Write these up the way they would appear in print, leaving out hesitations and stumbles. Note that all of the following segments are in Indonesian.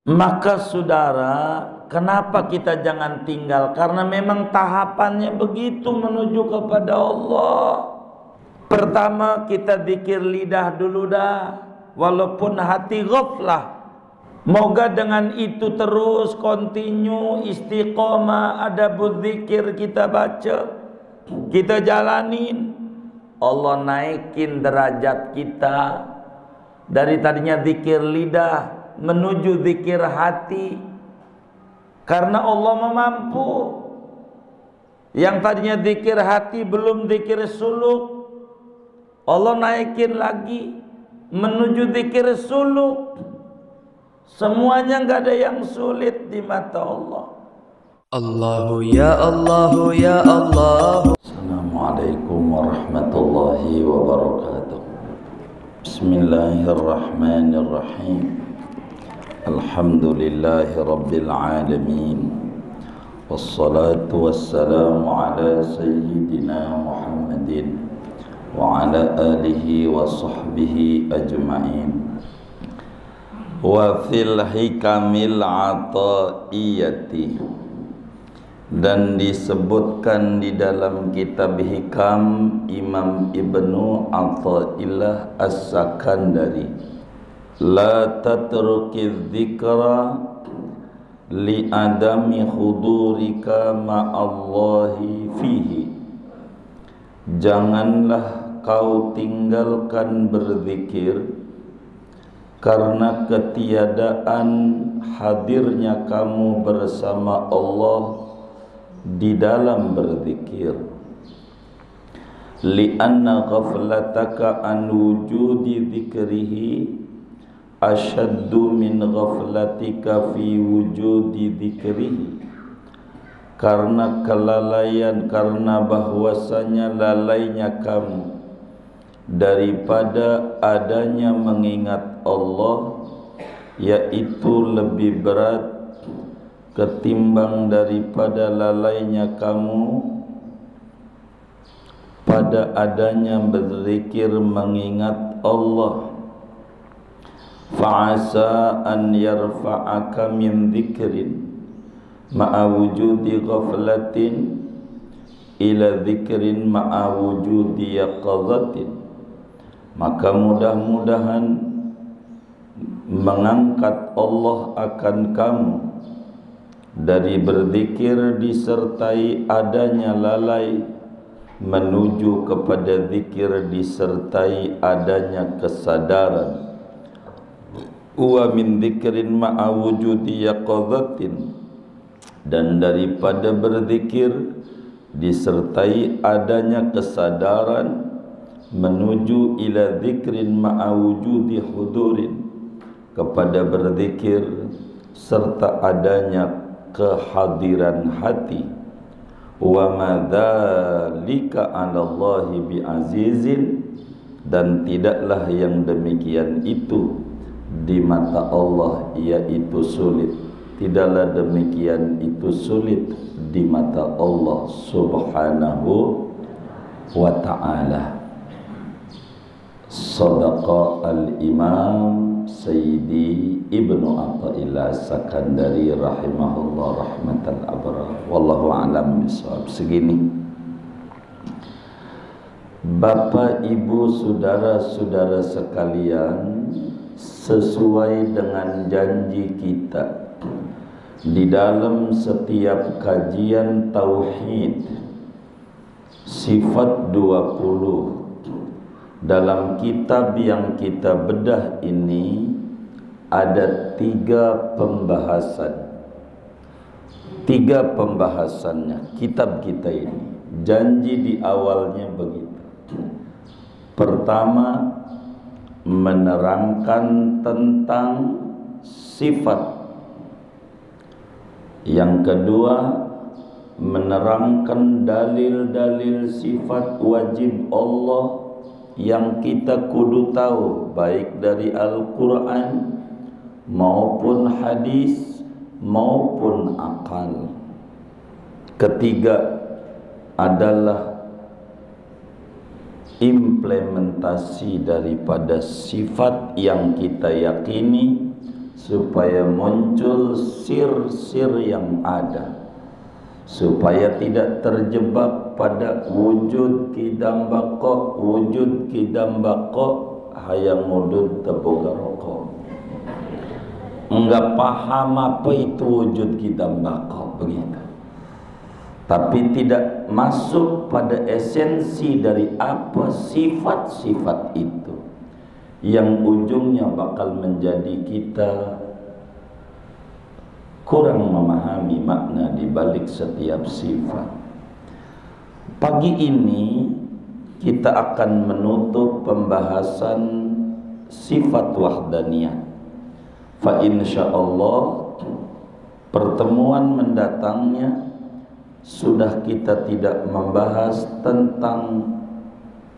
Maka saudara, kenapa kita jangan tinggal? Karena memang tahapannya begitu menuju kepada Allah. Pertama kita zikir lidah dulu dah, walaupun hati ghaflah. Moga dengan itu terus continue istiqomah, ada berzikir kita baca, kita jalanin. Allah naikin derajat kita dari tadinya zikir lidah menuju zikir hati, karena Allah mampu. Yang tadinya zikir hati belum zikir suluk, Allah naikin lagi menuju zikir suluk. Semuanya enggak ada yang sulit di mata Allah. Allahu ya Allahu ya Allah. Assalamualaikum warahmatullahi wabarakatuh. Bismillahirrahmanirrahim. Alhamdulillahi rabbil alamin. Wassalatu wassalamu ala sayyidina Muhammadin wa ala alihi wa sahbihi ajma'in. Wa fil hikamil ataiyati, dan disebutkan di dalam kitab Hikam Imam Ibnu Athaillah As-Sakandari, la tatrukiz dzikra li adami hudurika ma'allahi fihi, janganlah kau tinggalkan berzikir karena ketiadaan hadirnya kamu bersama Allah di dalam berzikir. Li'anna ghaflataka an wujudi dzikrihi asyaddu min ghaflatika fi wujudi dzikrihi, karena kelalaian, karena bahwasanya lalainya kamu daripada adanya mengingat Allah, yaitu lebih berat ketimbang daripada lalainya kamu pada adanya berzikir mengingat Allah. Fa'asa an yarfa'aka min dzikrin ma'a wujudi ghaflatin ila dzikrin ma'a wujudi yaqadhatin, maka mudah-mudahan mengangkat Allah akan kamu dari berzikir disertai adanya lalai menuju kepada zikir disertai adanya kesadaran. Wa min dzikrin ma'a wujudi yaqadhatin, dan daripada berzikir disertai adanya kesadaran menuju ila dzikrin ma'a wujudi hudurin, kepada berzikir serta adanya kehadiran hati. Wa ma dzalika 'ala Allahi bi'azizin, dan tidaklah yang demikian itu di mata Allah yaitu sulit. Tidaklah demikian itu sulit di mata Allah subhanahu wa ta'ala. Sadaqa al-imam Sayyidi Ibnu Athaillah Sakandari rahimahullah rahmatal abrar. Wallahu a'lam bishawab. Segini, Bapak, Ibu, saudara-saudara sekalian, sesuai dengan janji kita di dalam setiap kajian tauhid sifat 20 dalam kitab yang kita bedah ini, ada 3 pembahasannya kitab kita ini. Janji di awalnya begitu. Pertama, menerangkan tentang sifat. Yang kedua, menerangkan dalil-dalil sifat wajib Allah yang kita kudu tahu, baik dari Al-Quran maupun hadis maupun akal. Ketiga adalah implementasi daripada sifat yang kita yakini supaya muncul sir-sir yang ada, supaya tidak terjebak pada wujud kidam bako hayang mudud teboga rokok. Enggak paham apa itu wujud kidam bako begitu, tapi tidak masuk pada esensi dari apa sifat-sifat itu, yang ujungnya bakal menjadi kita kurang memahami makna di balik setiap sifat. Pagi ini kita akan menutup pembahasan sifat wahdaniyah. Fa insyaallah pertemuan mendatangnya sudah kita tidak membahas tentang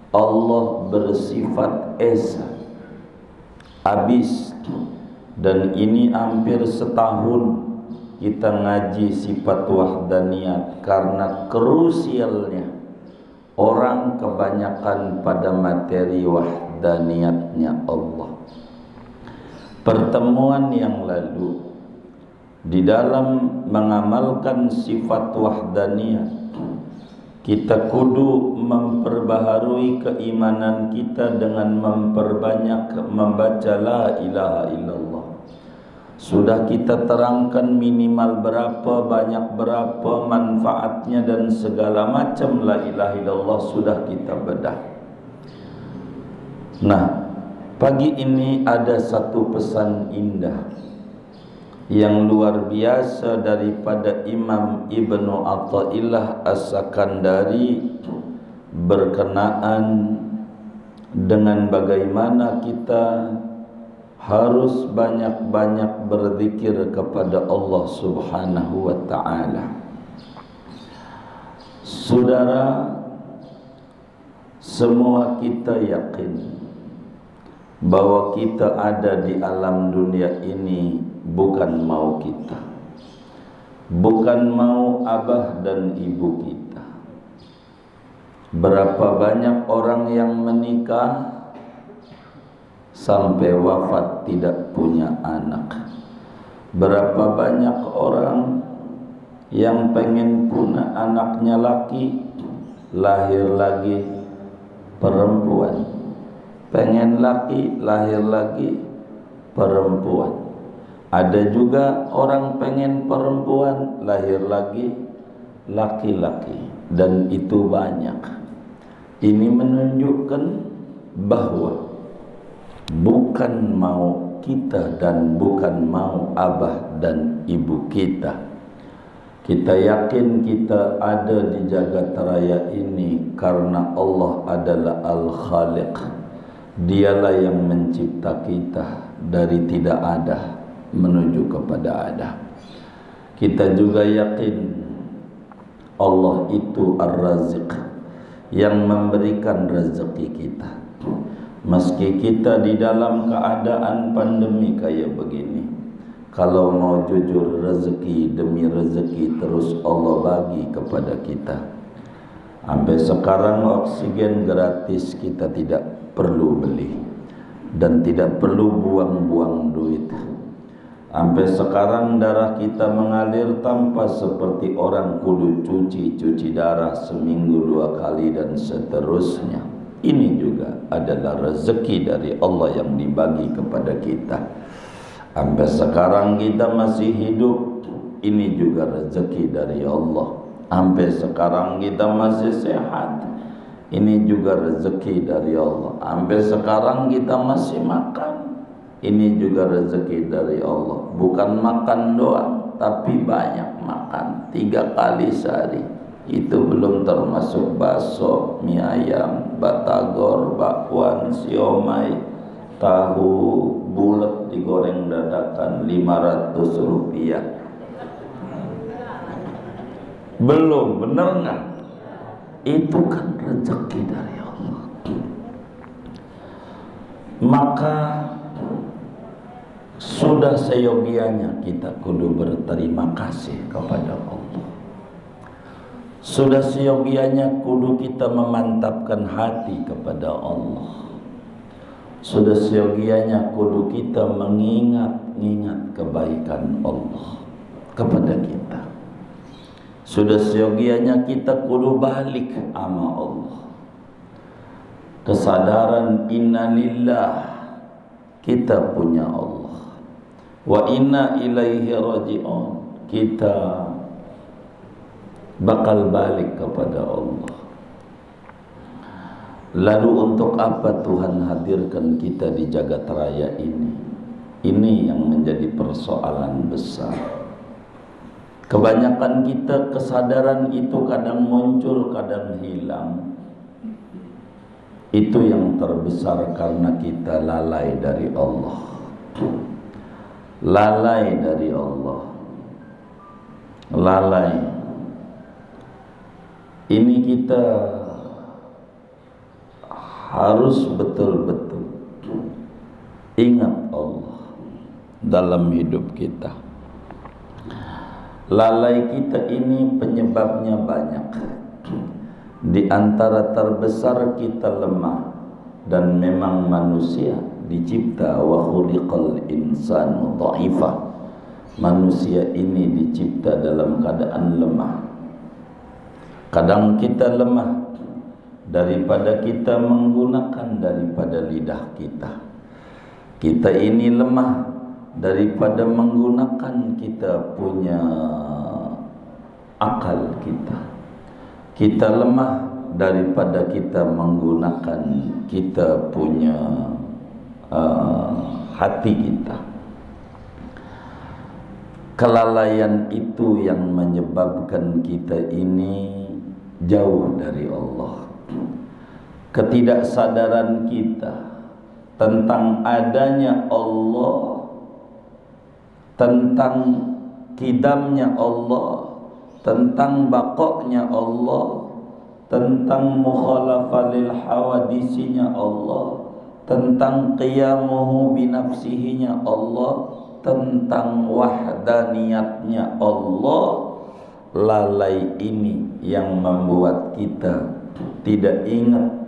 Allah bersifat esa. Habis, dan ini hampir setahun kita ngaji sifat wahdaniyat karena krusialnya orang kebanyakan pada materi wahdaniyatnya Allah. Pertemuan yang lalu di dalam mengamalkan sifat wahdaniyat, kita kudu memperbaharui keimanan kita dengan memperbanyak membaca la ilaha illallah. Sudah kita terangkan minimal berapa, banyak berapa manfaatnya dan segala macam la ilaha illallah sudah kita bedah. Nah, pagi ini ada satu pesan indah yang luar biasa daripada Imam Ibnu Athaillah As-Sakandari berkenaan dengan bagaimana kita harus banyak-banyak berzikir kepada Allah Subhanahu wa ta'ala. Saudara, semua kita yakin bahwa kita ada di alam dunia ini bukan mau kita, bukan mau abah dan ibu kita. Berapa banyak orang yang menikah sampai wafat tidak punya anak. Berapa banyak orang yang pengen punya anaknya laki, lahir lagi perempuan. Pengen laki, lahir lagi perempuan. Ada juga orang pengen perempuan, lahir lagi laki-laki. Dan itu banyak. Ini menunjukkan bahwa bukan mau kita dan bukan mau abah dan ibu kita. Kita yakin kita ada di jagat raya ini karena Allah adalah Al-Khaliq. Dialah yang mencipta kita dari tidak ada menuju kepada ada. Kita juga yakin Allah itu Ar-Raziq, yang memberikan rezeki kita. Meski kita di dalam keadaan pandemi kayak begini, kalau mau jujur, rezeki demi rezeki terus Allah bagi kepada kita. Sampai sekarang oksigen gratis, kita tidak perlu beli dan tidak perlu buang-buang duit. Sampai sekarang darah kita mengalir tanpa seperti orang kudu cuci darah seminggu 2 kali dan seterusnya. Ini juga adalah rezeki dari Allah yang dibagi kepada kita. Sampai sekarang kita masih hidup, ini juga rezeki dari Allah. Sampai sekarang kita masih sehat, ini juga rezeki dari Allah. Sampai sekarang kita masih makan, ini juga rezeki dari Allah. Bukan makan doang, tapi banyak makan 3 kali sehari. Itu belum termasuk bakso, mie ayam, batagor, bakwan, siomay, tahu bulat digoreng dadakan 500 rupiah. Belum, bener nggak? Itu kan rezeki dari Allah. Maka sudah seyogianya kita kudu berterima kasih kepada Allah. Sudah seyogianya kudu kita memantapkan hati kepada Allah. Sudah seyogianya kudu kita mengingat ingat-ingat kebaikan Allah kepada kita. Sudah seyogianya kita kudu balik sama Allah. Kesadaran inna lillah, kita punya Allah, wa inna ilaihi raji'un, kita bakal balik kepada Allah. Lalu untuk apa Tuhan hadirkan kita di jagat raya ini? Ini yang menjadi persoalan besar. Kebanyakan kita kesadaran itu kadang muncul, kadang hilang. Itu yang terbesar karena kita lalai dari Allah. Lalai dari Allah. Lalai. Ini kita harus betul-betul ingat Allah dalam hidup kita. Lalai kita ini penyebabnya banyak. Di antara terbesar kita lemah, dan memang manusia dicipta wa khuliqal insanu dha'ifa. Manusia ini dicipta dalam keadaan lemah. Kadang kita lemah daripada kita menggunakan daripada lidah kita. Kita ini lemah daripada menggunakan kita punya akal kita. Kita lemah daripada kita menggunakan kita punya hati kita. Kelalaian itu yang menyebabkan kita ini jauh dari Allah. Ketidaksadaran kita tentang adanya Allah, tentang kidamnya Allah, tentang baqa'nya Allah, tentang mukhalafah lil hawadisinya Allah, tentang qiyamuhu binafsihinya Allah, tentang wahdaniyatnya Allah. Lalai ini yang membuat kita tidak ingat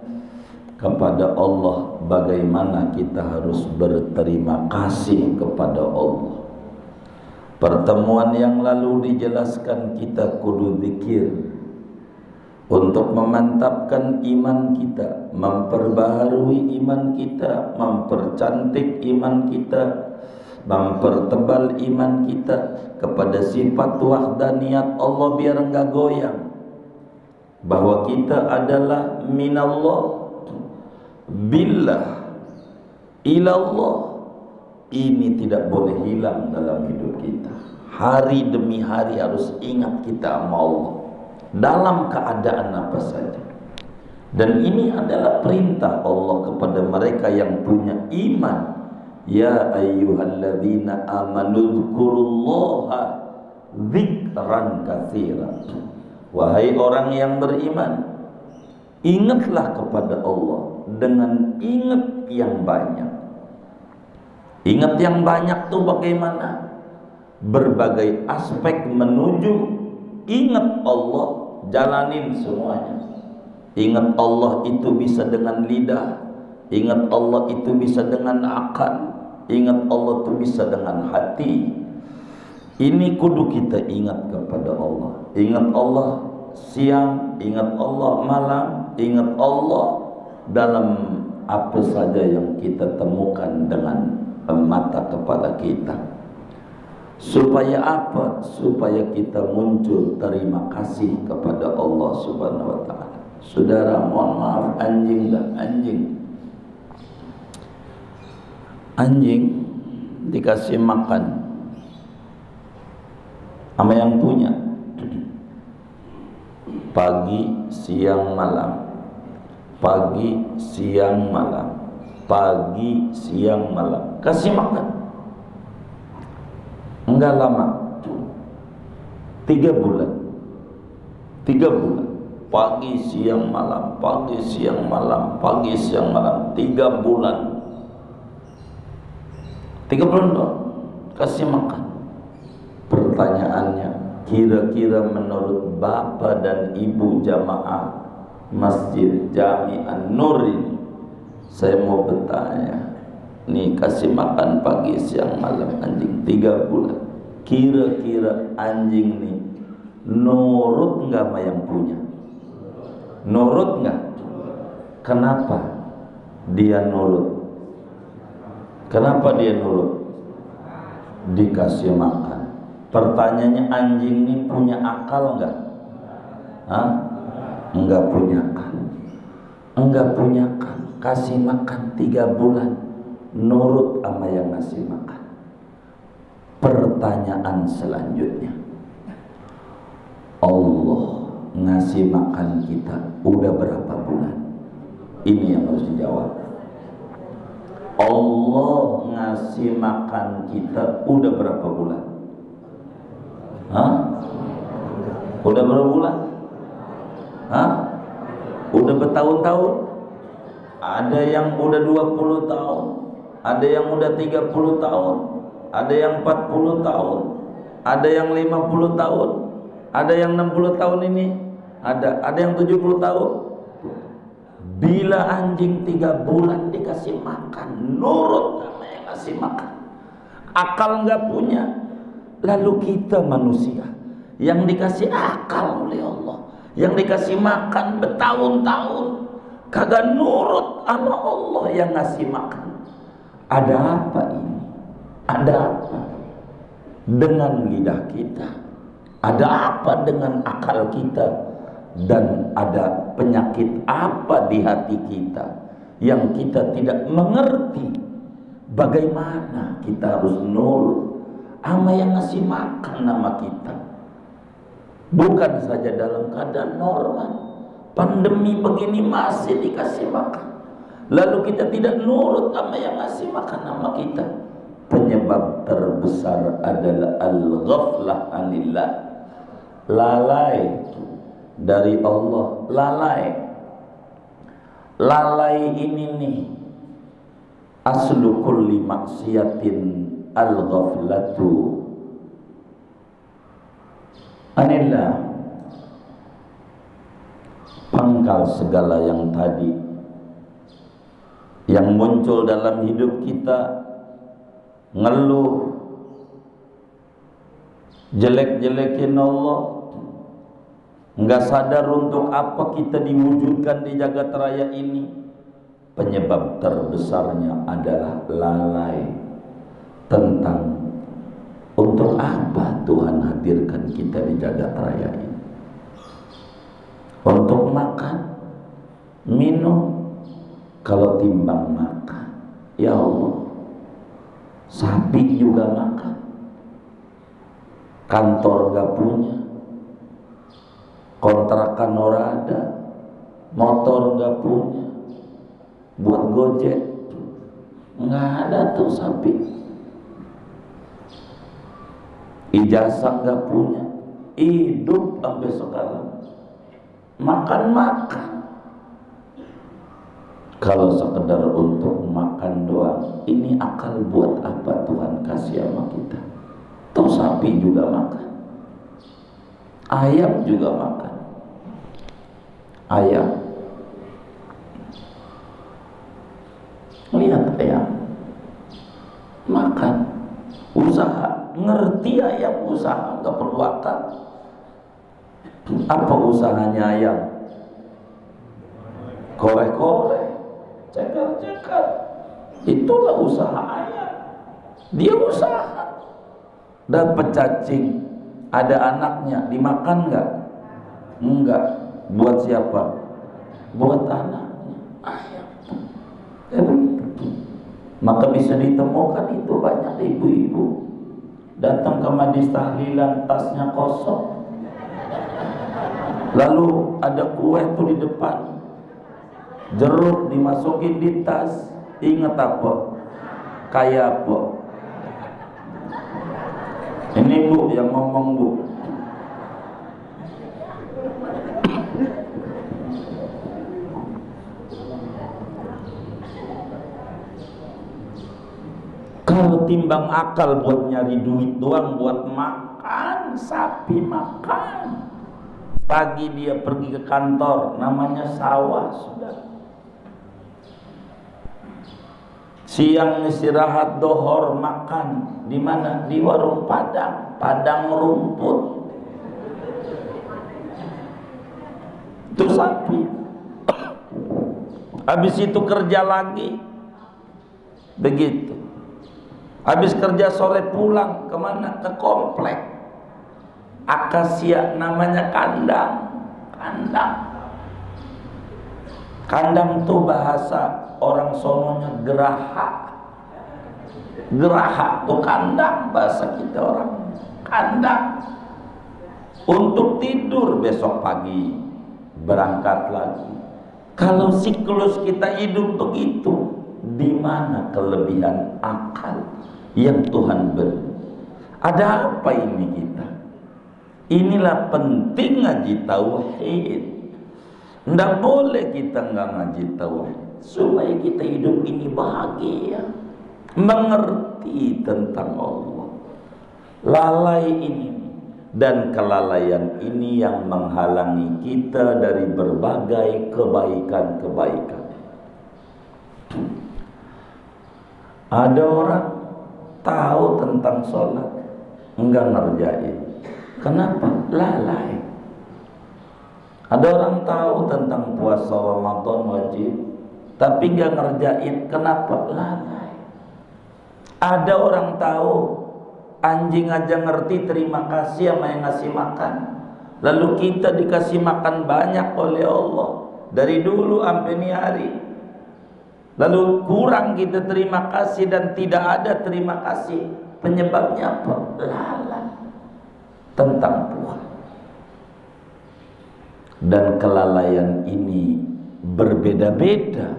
kepada Allah, bagaimana kita harus berterima kasih kepada Allah. Pertemuan yang lalu dijelaskan kita kudu zikir untuk memantapkan iman kita, memperbaharui iman kita, mempercantik iman kita, mempertebal iman kita kepada sifat wahdaniyat Allah biar enggak goyang, bahwa kita adalah minallah, billah, ilallah. Ini tidak boleh hilang dalam hidup kita. Hari demi hari harus ingat kita sama Allah dalam keadaan apa saja. Dan ini adalah perintah Allah kepada mereka yang punya iman. Ya ayyuhalladzina amanu dzkurullaha dzikran katsiran. Wahai orang yang beriman, ingatlah kepada Allah dengan ingat yang banyak. Ingat yang banyak tuh bagaimana? Berbagai aspek menuju ingat Allah, jalanin semuanya. Ingat Allah itu bisa dengan lidah, ingat Allah itu bisa dengan akal, ingat Allah itu bisa dengan hati. Ini kudu kita ingat kepada Allah. Ingat Allah siang, ingat Allah malam, ingat Allah dalam apa saja yang kita temukan dengan mata kepala kita. Supaya apa? Supaya kita muncul terima kasih kepada Allah Subhanahu wa ta'ala. Saudara, mohon maaf, anjing dah, anjing dikasih makan sama yang punya pagi, siang, malam, pagi, siang, malam, pagi, siang, malam, kasih makan. Enggak lama, 3 bulan, 3 bulan, pagi, siang, malam, pagi, siang, malam, pagi, siang, malam, 3 bulan, 3 bulan doang kasih makan. Pertanyaannya, kira-kira menurut bapak dan ibu jamaah Masjid Jami An-Nur ini, saya mau bertanya, nih kasih makan pagi siang malam anjing 3 bulan. Kira-kira anjing nih nurut nggak sama yang punya? Nurut nggak? Kenapa dia nurut? Kenapa dia nurut? Dikasih makan. Pertanyaannya, anjing ini punya akal nggak? Hah? Enggak punya akal. Enggak punya akal. Kasih makan 3 bulan, nurut sama yang ngasih makan. Pertanyaan selanjutnya, Allah ngasih makan kita udah berapa bulan? Ini yang harus dijawab. Allah ngasih makan kita udah berapa bulan? Hah? Udah berapa bulan? Hah? Udah bertahun-tahun? Ada yang udah 20 tahun, ada yang udah 30 tahun, ada yang 40 tahun, ada yang 50 tahun, ada yang 60 tahun ini, ada yang 70 tahun. Bila anjing 3 bulan dikasih makan, nurut sama yang kasih makan, akal nggak punya. Lalu kita manusia yang dikasih akal oleh Allah, yang dikasih makan bertahun-tahun, kagak nurut sama Allah yang ngasih makan. Ada apa ini? Ada apa dengan lidah kita? Ada apa dengan akal kita? Dan ada penyakit apa di hati kita yang kita tidak mengerti bagaimana kita harus nurut sama yang ngasih makan nama kita. Bukan saja dalam keadaan normal, pandemi begini masih dikasih makan, lalu kita tidak nurut sama yang ngasih makan nama kita. Penyebab terbesar adalah al-ghaflah anillah, lalai dari Allah. Lalai ini nih aslu kulli maksiatin al-ghaflatu anillah. Pangkal segala yang tadi yang muncul dalam hidup kita, ngeluh, jelek-jelekin Allah, nggak sadar untuk apa kita diwujudkan di jagat raya ini. Penyebab terbesarnya adalah lalai tentang untuk apa Tuhan hadirkan kita di jagat raya ini. Untuk makan, minum. Kalau timbang makan, ya Allah, sapi juga makan, kantor gak punya, kontrakan ora ada, motor nggak punya, buat gojek nggak ada tuh sapi, ijazah nggak punya, hidup sampai sekarang makan. Kalau sekedar untuk makan doang, ini akal buat apa Tuhan kasih sama kita? Toh sapi juga makan, ayam juga makan. Ayam, lihat ayam makan, usaha, ngerti ayam usaha, nggak perlu akal. Apa usahanya ayam? Korek-korek, ceker-ceker, itulah usaha ayam. Dia usaha, dapat cacing, ada anaknya, dimakan nggak? Enggak. Buat siapa? Buat anaknya, ayam. Maka bisa ditemukan itu banyak ibu-ibu datang ke majlis tahlilan, tasnya kosong, lalu ada kue tuh di depan, jeruk dimasukin di tas. Ingat apa? Kayak apa? Ini Bu yang ngomong, Bu. Kalau timbang akal buat nyari duit doang, buat makan, sapi makan. Pagi dia pergi ke kantor, namanya sawah, sudah. Siang istirahat, dohor makan di mana? Di warung Padang, padang rumput. Itu sapi. Habis itu kerja lagi, begitu. Habis kerja sore pulang kemana? Ke komplek. Akasia, namanya kandang. Kandang. Kandang tuh bahasa orang sononya geraha. Geraha tuh kandang, bahasa kita orang. Kandang. Untuk tidur, besok pagi berangkat lagi. Kalau siklus kita hidup begitu, di mana kelebihan akal yang Tuhan beri? Ada apa ini kita? Inilah penting ngaji tauhid. Tidak boleh kita nggak ngaji tauhid, supaya kita hidup ini bahagia, mengerti tentang Allah. Lalai ini dan kelalaian ini yang menghalangi kita dari berbagai kebaikan-kebaikan. Ada orang tahu tentang sholat, enggak ngerjain. Kenapa? Lalai. Ada orang tahu tentang puasa Ramadan wajib, tapi enggak ngerjain. Kenapa? Lalai. Ada orang tahu anjing aja ngerti terima kasih sama yang ngasih makan, lalu kita dikasih makan banyak oleh Allah dari dulu sampai ini hari, lalu kurang kita terima kasih dan tidak ada terima kasih. Penyebabnya apa? Lalai tentang Tuhan. Dan kelalaian ini berbeda-beda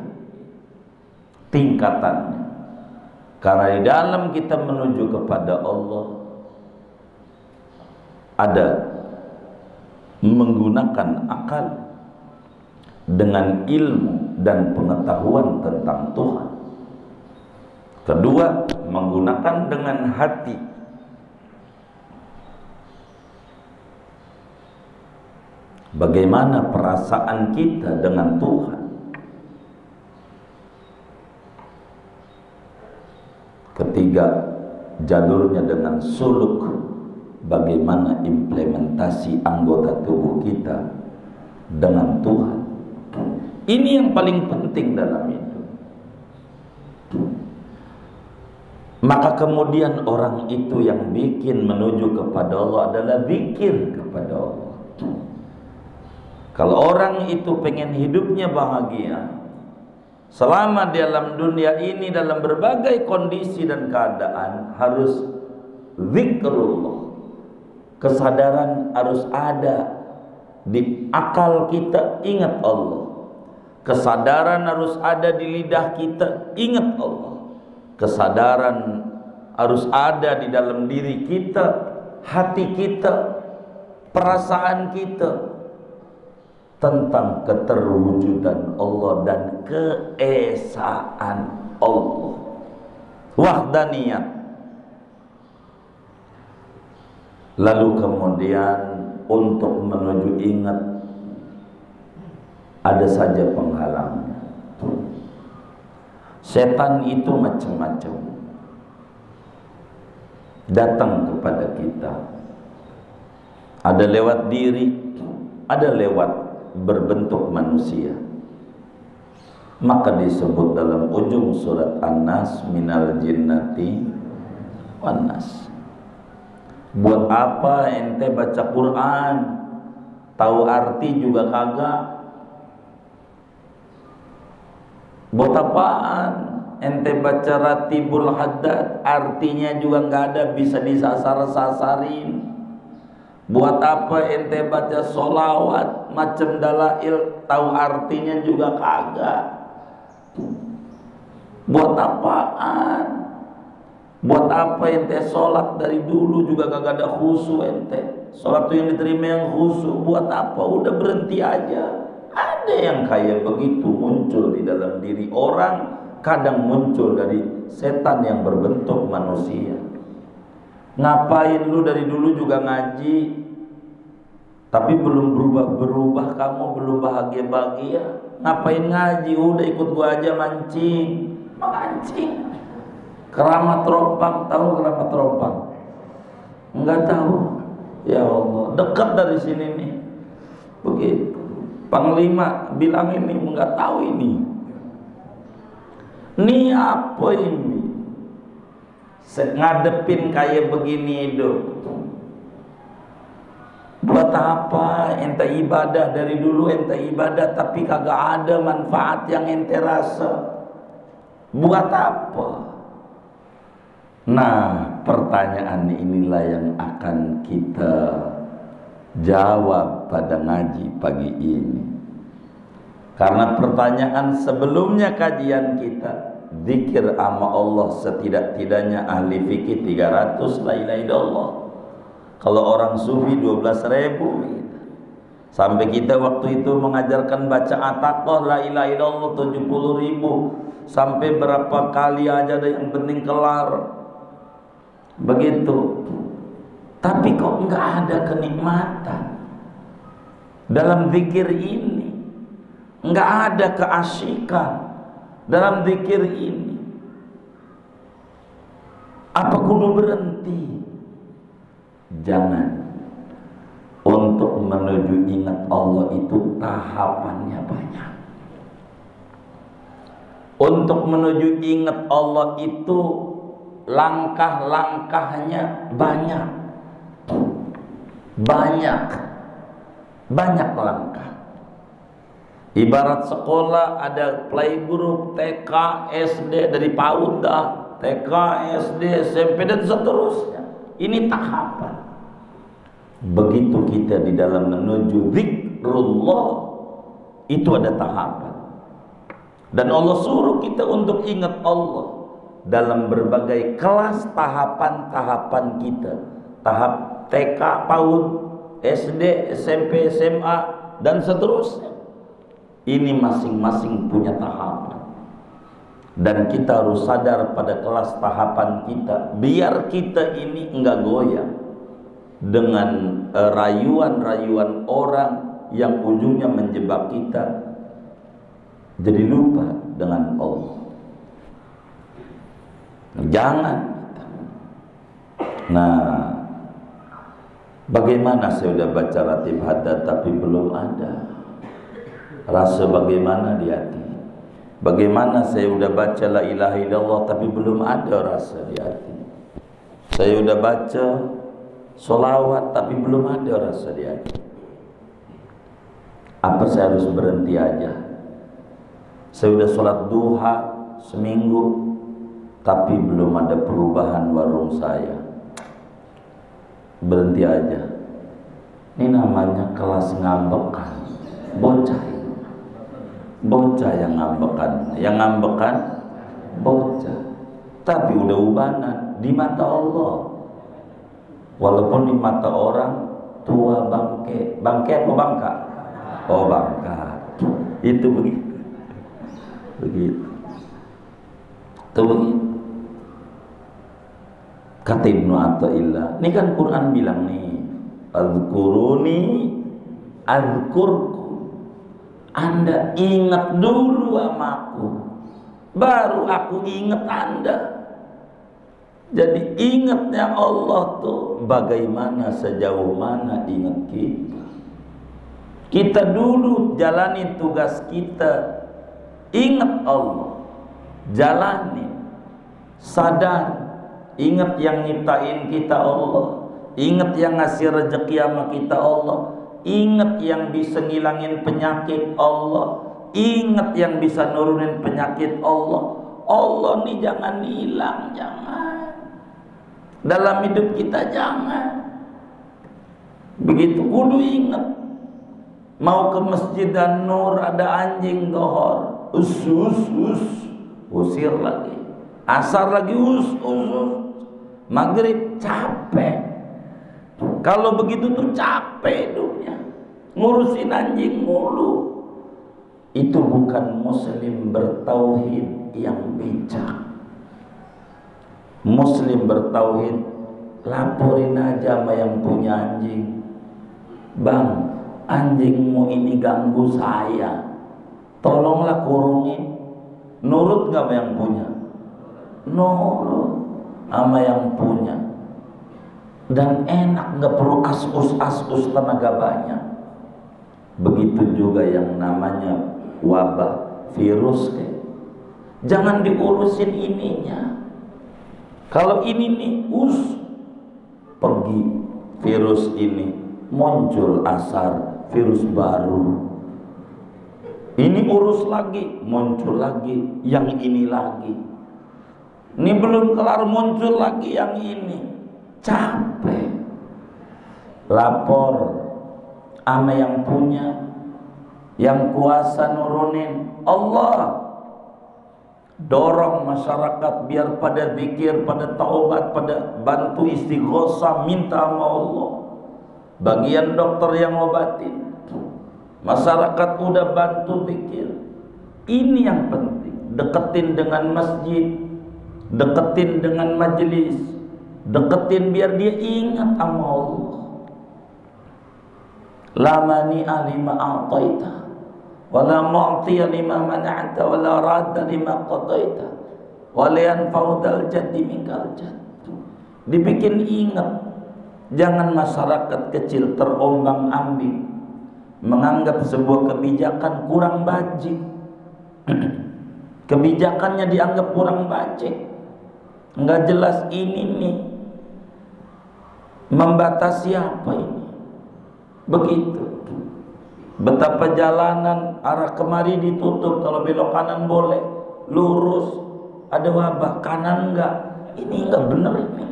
tingkatannya. Karena di dalam kita menuju kepada Allah ada menggunakan akal dengan ilmu dan pengetahuan tentang Tuhan. Kedua, menggunakan dengan hati. Bagaimana perasaan kita dengan Tuhan. Ketiga, jalurnya dengan suluk, bagaimana implementasi anggota tubuh kita dengan Tuhan. Ini yang paling penting dalam hidup. Maka kemudian orang itu yang bikin menuju kepada Allah adalah zikir kepada Allah. Kalau orang itu pengen hidupnya bahagia, selama dalam dunia ini dalam berbagai kondisi dan keadaan, harus zikrullah. Kesadaran harus ada di akal kita, ingat Allah. Kesadaran harus ada di lidah kita, ingat Allah. Kesadaran harus ada di dalam diri kita, hati kita, perasaan kita tentang keterwujudan Allah dan keesaan Allah, wahdaniyat. Lalu kemudian untuk menuju ingat, ada saja penghalangnya. Setan itu macam-macam datang kepada kita. Ada lewat diri, ada lewat berbentuk manusia. Maka disebut dalam ujung surat An-Nas, minal jinnati wan nas. Buat apa ente baca Quran, tahu arti juga kagak? Buat apaan ente baca Ratibul Haddad, artinya juga nggak ada, bisa disasar-sasarin? Buat apa ente baca sholawat macam dalail, tahu artinya juga kagak? Buat apaan? Buat apa ente sholat dari dulu juga kagak ada khusyuk ente? Sholat itu yang diterima yang khusyuk. Buat apa? Udah berhenti aja. Ada yang kayak begitu muncul di dalam diri orang, kadang muncul dari setan yang berbentuk manusia. Ngapain lu dari dulu juga ngaji, tapi belum berubah-berubah, kamu belum bahagia-bahagia? Ngapain ngaji? Udah ikut gua aja mancing. Memancing. Keramat rompang, tahu keramat rompang? Enggak tahu. Ya Allah, dekat dari sini nih. Begitu. Panglima bilang ini enggak tahu ini. Ini apa ini? Ngadepin kayak begini hidup. Buat apa ente ibadah? Dari dulu ente ibadah tapi kagak ada manfaat yang ente rasa. Buat apa? Nah, pertanyaan inilah yang akan kita jawab pada ngaji pagi ini. Karena pertanyaan sebelumnya kajian kita, zikir ama Allah setidak-tidaknya ahli fikih 300 la ilaha illallah. Kalau orang sufi 12.000 gitu. Sampai kita waktu itu mengajarkan baca ataqah la ilaha illallah 70.000. Sampai berapa kali aja ada yang penting kelar. Begitu. Tapi kok enggak ada kenikmatan dalam zikir ini. Enggak ada keasyikan dalam zikir ini. Apa kudu berhenti? Jangan. Untuk menuju ingat Allah itu tahapannya banyak. Untuk menuju ingat Allah itu langkah-langkahnya banyak. Banyak langkah. Ibarat sekolah ada playgroup, TK, SD, dari PAUD, TK, SD, SMP dan seterusnya. Ini tahapan. Begitu kita di dalam menuju zikrullah, itu ada tahapan. Dan Allah suruh kita untuk ingat Allah dalam berbagai kelas tahapan-tahapan kita. Tahap TK, PAUD, SD, SMP, SMA dan seterusnya. Ini masing-masing punya tahapan. Dan kita harus sadar pada kelas tahapan kita, biar kita ini enggak goyah dengan rayuan-rayuan orang yang ujungnya menjebak kita jadi lupa dengan Allah. Jangan. Nah, bagaimana saya sudah baca ratib haddad tapi belum ada rasa bagaimana di hati? Bagaimana saya sudah baca la ilaha illallah tapi belum ada rasa di hati? Saya sudah baca sholawat tapi belum ada rasa di hati. Apa saya harus berhenti aja? Saya sudah sholat duha seminggu tapi belum ada perubahan warung saya. Berhenti aja. Ini namanya kelas ngambekan. Bocah yang ngambekan bocah. Tapi udah ubanan di mata Allah. Walaupun di mata orang tua bangke apa bangka? Oh bangka. Itu begitu. Itu begitu. Kata Ibnu Athaillah, ini kan Quran bilang nih, azkuruni azkurku. Anda ingat dulu sama aku, baru aku ingat Anda. Jadi ingatnya Allah tuh bagaimana, sejauh mana ingat kita. Kita dulu jalani tugas kita, ingat Allah, jalani, sadar. Ingat yang nyiptain kita Allah, ingat yang ngasih rezeki sama kita Allah, ingat yang bisa ngilangin penyakit Allah, ingat yang bisa nurunin penyakit Allah. Allah nih jangan hilang, jangan. Dalam hidup kita jangan. Begitu kudu ingat. Mau ke Masjid An-Nur ada anjing dohor, usir lagi. Asar lagi us. Maghrib capek. Kalau begitu tuh capek hidupnya, ngurusin anjing mulu. Itu bukan muslim bertauhid yang bijak. Muslim bertauhid, laporin aja sama yang punya anjing, bang, anjingmu ini ganggu saya, tolonglah kurungin. Nurut nggak sama yang punya? Nurut sama yang punya. Dan enak, nggak perlu askus tenaga banyak. Begitu juga yang namanya wabah, virus kayak. Jangan diurusin ininya. Kalau ini nih pergi virus ini, muncul asar virus baru. Ini urus lagi, muncul lagi yang ini lagi. Ini belum kelar, muncul lagi yang ini. Capek. Lapor sama yang punya, yang kuasa nurunin Allah. Dorong masyarakat biar pada zikir, pada taubat, pada bantu istighosah, minta sama Allah. Bagian dokter yang obatin, masyarakat udah bantu zikir. Ini yang penting. Deketin dengan masjid, deketin dengan majelis, deketin biar dia ingat sama Allah. La mani'a lima a'taita wala mu'tiya lima mana'ta wala radda lima qadaita wala yanfa'u dzal jaddi minkal jadd. Dibikin ingat. Jangan masyarakat kecil terombang-ambing menganggap sebuah kebijakan kurang bajik. Kebijakannya dianggap kurang bajik, nggak jelas. Ini nih membatasi apa ini? Begitu. Betapa jalanan arah kemari ditutup, kalau belok kanan boleh, lurus ada wabah, kanan enggak. Ini enggak benar ini.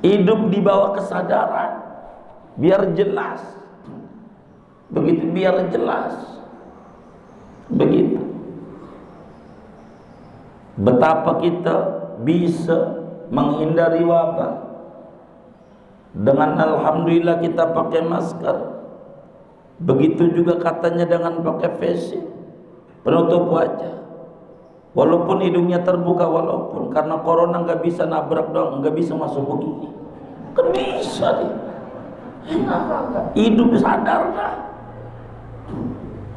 Hidup di bawah kesadaran, biar jelas. Begitu, biar jelas. Begitu. Betapa kita bisa menghindari wabah dengan alhamdulillah kita pakai masker. Begitu juga katanya dengan pakai face shield, penutup wajah. Walaupun hidungnya terbuka, walaupun karena corona nggak bisa nabrak dong, nggak bisa masuk begini. Kan bisa deh. Hidup sadar lah.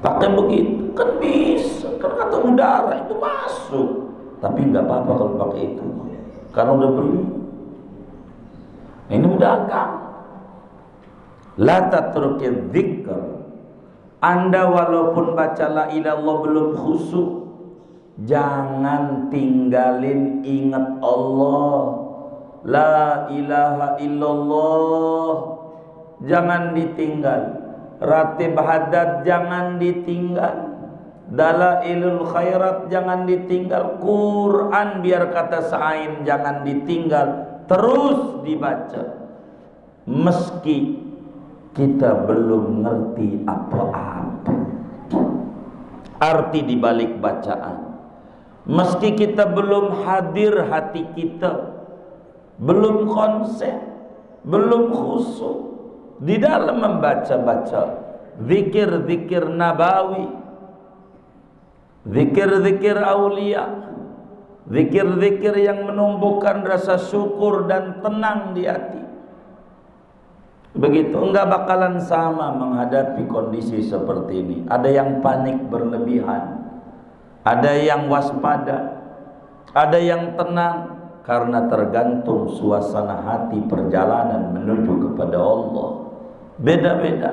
Pakai begitu kan bisa. Kan kata udara itu masuk. Tapi nggak apa-apa kalau pakai itu, karena udah beli. Ini udah agak. La tatrukil dzikr. Anda walaupun baca la ilallah belum khusyuk, jangan tinggalin ingat Allah. La ilaha illallah jangan ditinggal. Ratib haddad jangan ditinggal. Dalailul khairat jangan ditinggal. Quran biar kata Sa'in jangan ditinggal, terus dibaca. Meski kita belum ngerti apa-apa arti dibalik bacaan, meski kita belum hadir hati kita, belum konsen, belum khusyuk di dalam membaca-baca zikir-zikir nabawi, zikir-zikir aulia, zikir-zikir yang menumbuhkan rasa syukur dan tenang di hati. Begitu, enggak bakalan sama menghadapi kondisi seperti ini. Ada yang panik berlebihan, ada yang waspada, ada yang tenang, karena tergantung suasana hati perjalanan menuju kepada Allah. Beda-beda,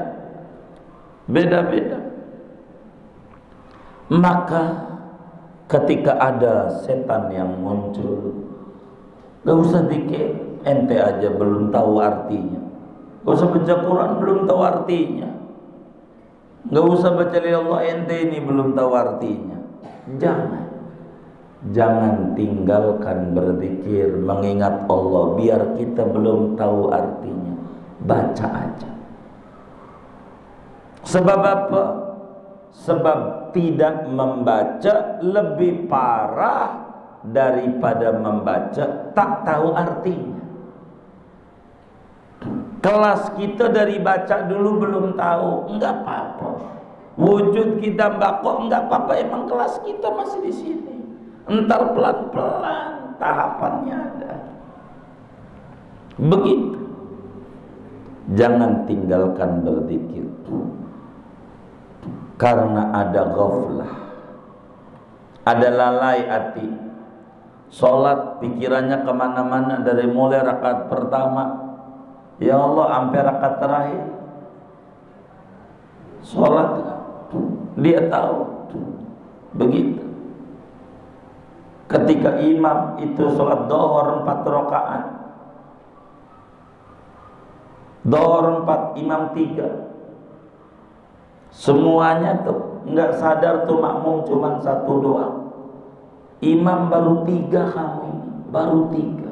beda-beda. Maka ketika ada setan yang muncul, gak usah dikit, ente aja belum tahu artinya. Gak usah baca Quran belum tahu artinya. Gak usah baca Allah, ente ini belum tahu artinya. Jangan tinggalkan berzikir, mengingat Allah biar kita belum tahu artinya. Baca aja. Sebab apa? Sebab tidak membaca lebih parah daripada membaca tak tahu artinya. Kelas kita dari baca dulu belum tahu, enggak apa-apa. Wujud kita mbako, enggak apa-apa. Emang kelas kita masih di sini. Entar pelan-pelan tahapannya ada. Begitu. Jangan tinggalkan berzikir, karena ada ghaflah. ada lalai hati. Sholat pikirannya kemana-mana, dari mulai rakaat pertama, ya Allah, sampai rakaat terakhir. Sholat dia tahu. Begitu. Ketika imam itu sholat dohor 4 rakaat, dohor 4, imam 3, semuanya tuh nggak sadar tuh makmum cuma 1 doang. Imam baru 3, kamu ini baru 3.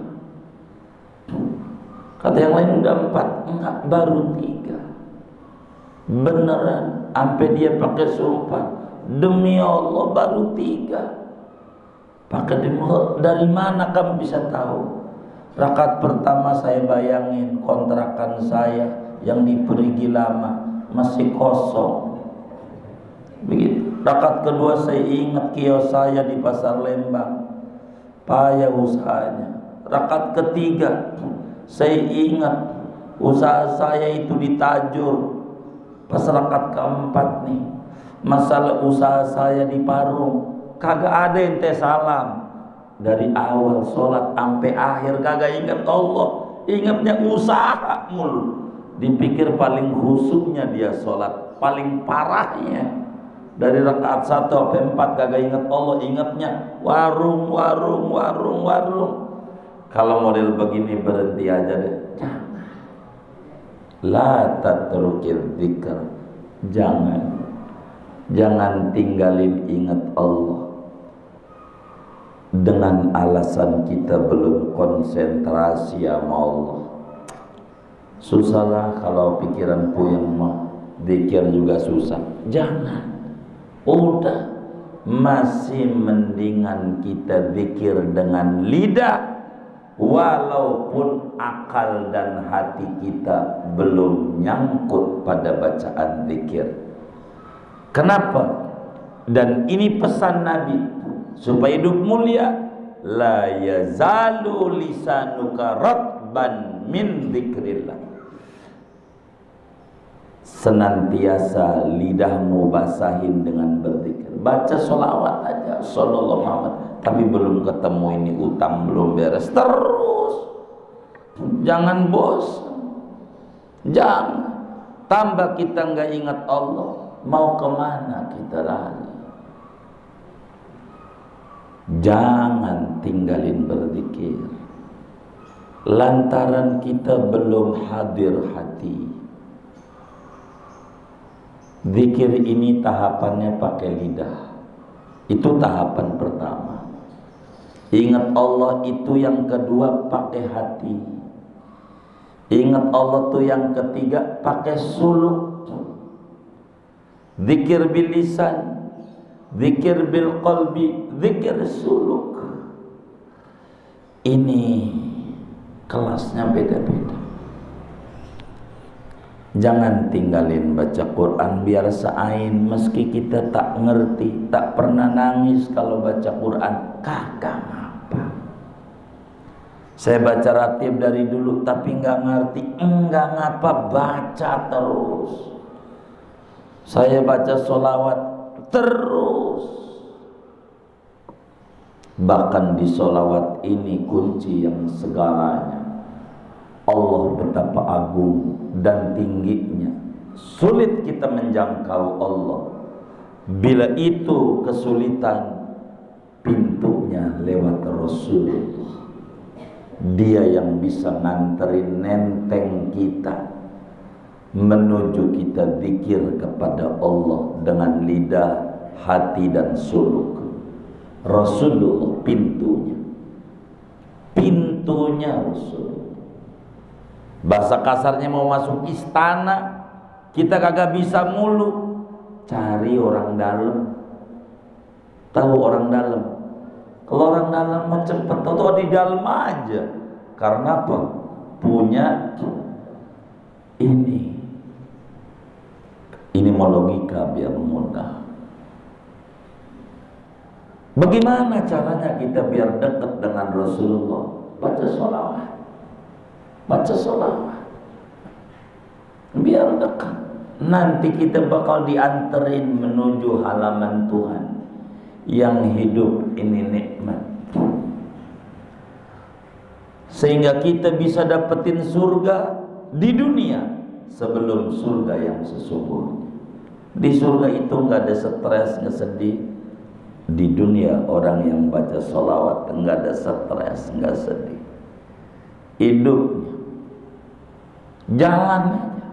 Kata yang lain udah 4, enggak, baru 3. Beneran, sampai dia pakai sumpah, demi Allah baru 3. Pakai demi Allah, dari mana kamu bisa tahu? Rakaat pertama saya bayangin kontrakan saya yang diperigi lama masih kosong. Begitu. Rakaat kedua saya ingat kios saya di Pasar Lembang, payah usahanya. Rakaat ketiga saya ingat usaha saya itu ditajur. Pas rakaat keempat nih, masalah usaha saya di Parung, kagak ada ente salam. Dari awal sholat sampai akhir kagak ingat Allah, ingatnya usaha mulu. Dipikir paling khusyuknya dia sholat, paling parahnya dari rakaat 1 sampai 4 kagak ingat Allah, ingatnya warung. Kalau model begini berhenti aja deh. La tatrukil dzikr, jangan tinggalin ingat Allah dengan alasan kita belum konsentrasi sama Allah. Susahlah kalau pikiran puyeng mah, zikir juga susah. Jangan. Udah, masih mendingan kita zikir dengan lidah, walaupun akal dan hati kita belum nyangkut pada bacaan zikir. Kenapa? Dan ini pesan Nabi supaya hidup mulia. La yazalu lisanuka ratban min dzikrillah. Senantiasa lidahmu basahin dengan berzikir. Baca sholawat aja, sallallahu Muhammad, tapi belum ketemu ini utang belum beres, terus. Jangan bosan. Jangan. Tambah kita nggak ingat Allah, mau kemana kita lari? Jangan tinggalin berzikir lantaran kita belum hadir hati. Zikir ini tahapannya pakai lidah. Itu tahapan pertama. Ingat Allah itu yang kedua pakai hati. Ingat Allah tuh yang ketiga pakai suluk. Zikir bil lisan, zikir bil qalbi, zikir suluk. Ini kelasnya beda-beda. Jangan tinggalin baca Quran biar seain, meski kita tak ngerti, tak pernah nangis kalau baca Quran, kagak apa. Saya baca ratib dari dulu tapi nggak ngerti, enggak ngapa, baca terus. Saya baca sholawat terus. Bahkan di sholawat ini kunci yang segalanya. Allah betapa agung dan tingginya, sulit kita menjangkau Allah. Bila itu kesulitan, pintunya lewat Rasulullah. Dia yang bisa nganterin nenteng kita menuju kita zikir kepada Allah dengan lidah, hati dan suluk. Rasulullah pintunya Rasulullah. Bahasa kasarnya mau masuk istana, kita kagak bisa mulu, cari orang dalam. Tahu orang dalam? Kalau orang dalam mau cepet, tahu di dalam aja. Karena apa? Punya ini mau logika biar mudah. Bagaimana caranya kita biar dekat dengan Rasulullah? Baca sholawat. Baca sholawat biar dekat. Nanti kita bakal dianterin menuju halaman Tuhan. yang hidup ini nikmat, sehingga kita bisa dapetin surga di dunia sebelum surga yang sesungguhnya. Di surga itu nggak ada stres, nggak sedih. Di dunia orang yang baca sholawat nggak ada stres, nggak sedih. Hidupnya jalan aja,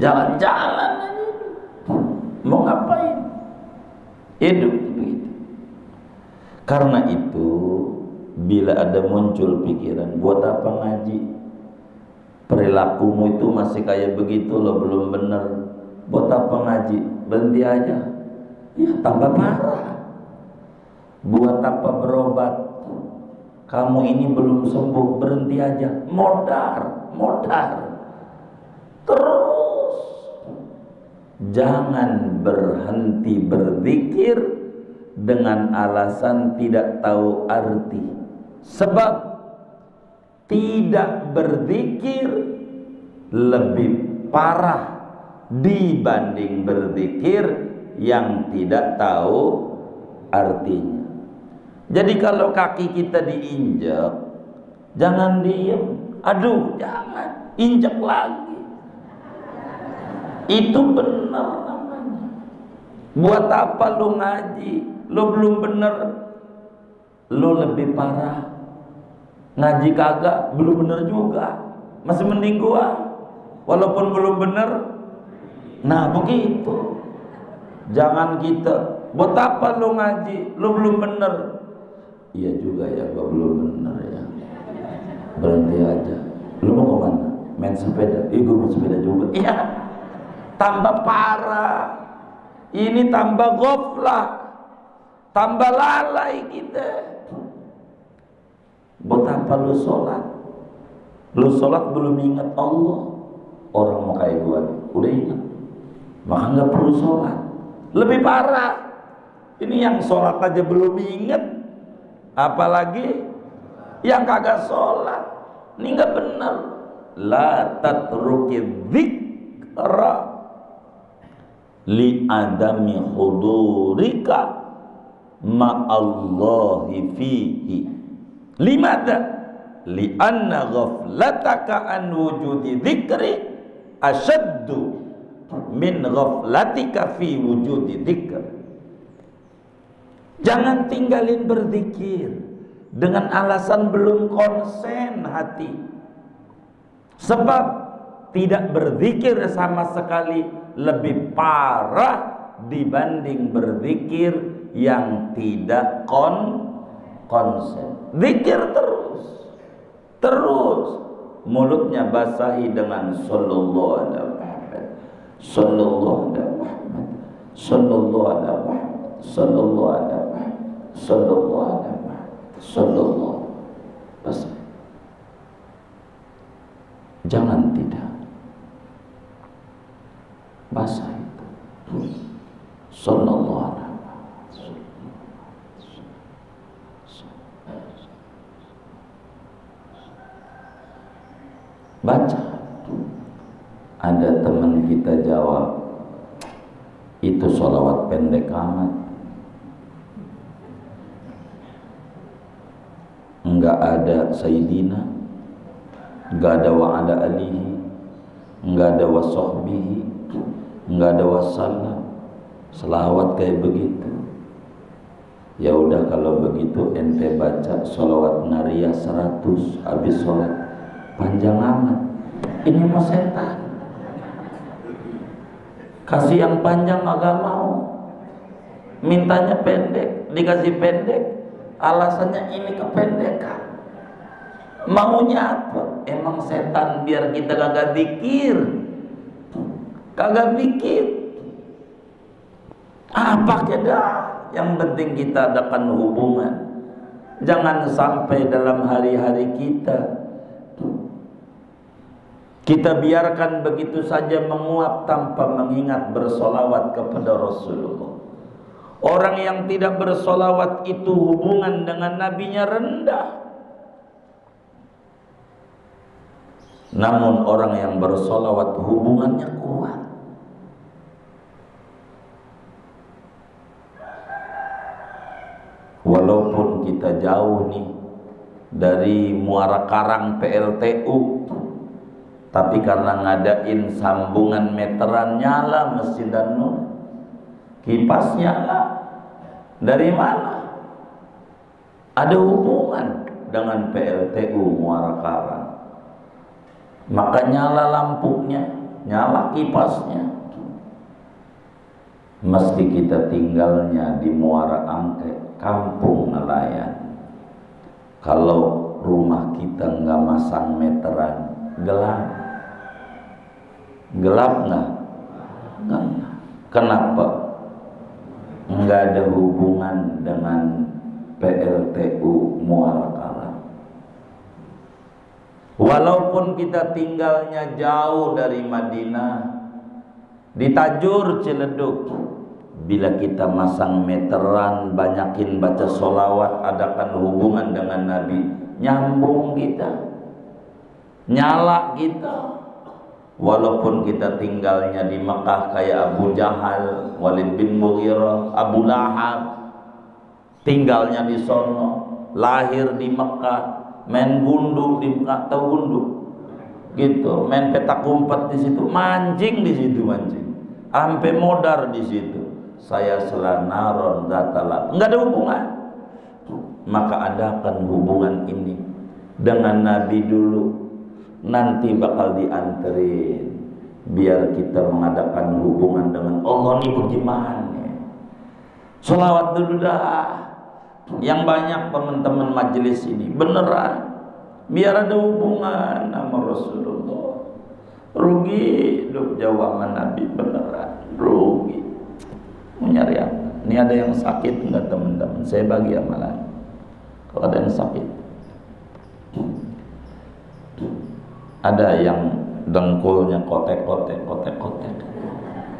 jalan-jalan aja. Mau ngapain? Hidup begitu. Karena itu, bila ada muncul pikiran, buat apa ngaji? Perilakumu itu masih kayak begitu loh, belum benar. Buat apa ngaji? Berhenti aja. Ya tambah parah. Buat apa berobat? Kamu ini belum sembuh, berhenti aja. Modar. Terus jangan berhenti berzikir dengan alasan tidak tahu arti. Sebab tidak berzikir lebih parah dibanding berzikir yang tidak tahu artinya. Jadi kalau kaki kita diinjak, jangan diem. Aduh, jangan, injak lagi. Itu benar namanya. Buat apa lu ngaji? Lu belum benar, lu lebih parah. Ngaji kagak, belum benar juga. Masih mending gua, walaupun belum benar. Nah begitu. Jangan kita, buat apa lu ngaji? Lu belum benar. Iya juga ya, gua belum benar ya. Berhenti aja. Lu mau kemana? Main sepeda? Gua mau sepeda juga. Iya. Tambah parah. Ini tambah goflah, tambah lalai kita. Buat apa lu sholat? Lu sholat belum ingat Allah. Orang mau kayak gua nih, udah ingat, maka nggak perlu sholat. Lebih parah. Ini yang sholat aja belum ingat, apalagi yang kagak sholat. Ini nggak benar. La tatruki dzikra li adami hudurika ma'allahi fihi. Limada? Li anna ghaflataka an wujudi dzikri asyaddu min ghaflatika fi wujudi dzikr. Jangan tinggalin berzikir dengan alasan belum konsen hati. Sebab tidak berzikir sama sekali lebih parah dibanding berzikir yang tidak konsen. Zikir terus mulutnya basahi dengan sallallahu alaihi Muhammad, sallallahu alaihi Muhammad, sallallahu alaihi Muhammad, sallallahu alaihi Muhammad, sallallahu alaihi Muhammad, sallallahu basahi. Jangan tidak basahi. Sallallahu alaihi Muhammad. Baca. Ada teman kita jawab, itu sholawat pendek amat. Enggak ada Sayyidina, enggak ada wa ala alihi, enggak ada wa sahbihi, enggak ada wassalam. Selawat kayak begitu. Ya udah, kalau begitu ente baca sholawat nariyah 100 habis sholat. Panjang amat. Ini mau setan. Kasih yang panjang agak mau. Mintanya pendek, dikasih pendek. Alasannya ini kependekan. Maunya apa? Emang setan biar kita kagak zikir. Kagak mikir. Apa keda? Yang penting kita adakan hubungan. Jangan sampai dalam hari-hari kita biarkan begitu saja menguap tanpa mengingat bersolawat kepada Rasulullah. Orang yang tidak bersolawat itu hubungan dengan nabinya rendah. Namun orang yang bersolawat hubungannya kuat. Walaupun kita jauh nih dari Muara Karang PLTU, tapi karena ngadain sambungan meteran nyala Masjid An-Nur, kipas nyala. Dari mana? Ada hubungan dengan PLTU Muara Karang. Maka nyala lampunya, nyala kipasnya. Meski kita tinggalnya di Muara Angke, kampung nelayan, kalau rumah kita nggak masang meteran, gelap. Gelap nggak? Nggak. Kenapa? Nggak ada hubungan dengan PLTU Muara Karang. Walaupun kita tinggalnya jauh dari Madinah, di Tajur Ciledug, bila kita masang meteran, banyakin baca sholawat, adakan hubungan dengan Nabi, nyambung kita, nyala kita. Walaupun kita tinggalnya di Mekah kayak Abu Jahal, Walid bin Mughirah, Abu Lahab, tinggalnya di sono, lahir di Mekah, main gundu di Mekah, tahu gundu? Gitu, main petak umpet di situ, mancing di situ, mancing, sampai modar di situ. Saya selanaron zatalab, nggak ada hubungan. Maka adakan hubungan ini dengan Nabi dulu, nanti bakal dianterin, biar kita mengadakan hubungan dengan Allah. Ini bagaimana? Sholawat dulu dah, yang banyak teman-teman majelis ini, beneran, biar ada hubungan sama Rasulullah. Rugi hidup jauh sama Nabi, beneran rugi. Mau nyari apa? Ini ada yang sakit enggak teman-teman? Saya bagi amalan. Kalau ada yang sakit, ada yang dengkulnya kotek-kotek.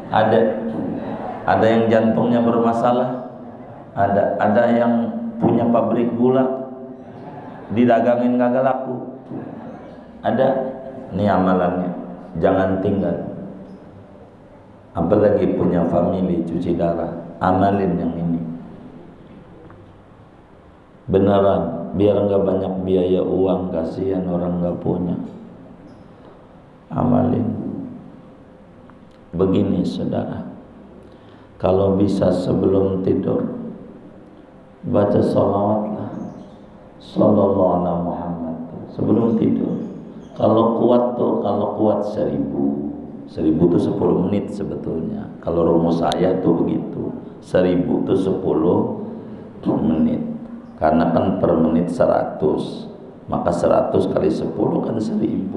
Ada yang jantungnya bermasalah. Ada yang punya pabrik gula, didagangin kagak laku. Ada. Ini amalannya, jangan tinggal. Apalagi punya family cuci darah, amalin yang ini. Beneran, biar nggak banyak biaya uang, kasihan orang nggak punya. Amalin. Begini saudara, kalau bisa sebelum tidur baca sholawatlah, sallallahu alaihi Muhammad sebelum tidur. Kalau kuat 1000 itu 10 menit sebetulnya. Kalau rumus saya tuh begitu, 1000 itu 10 menit. Karena kan per menit 100, maka 100 kali 10 kan 1000.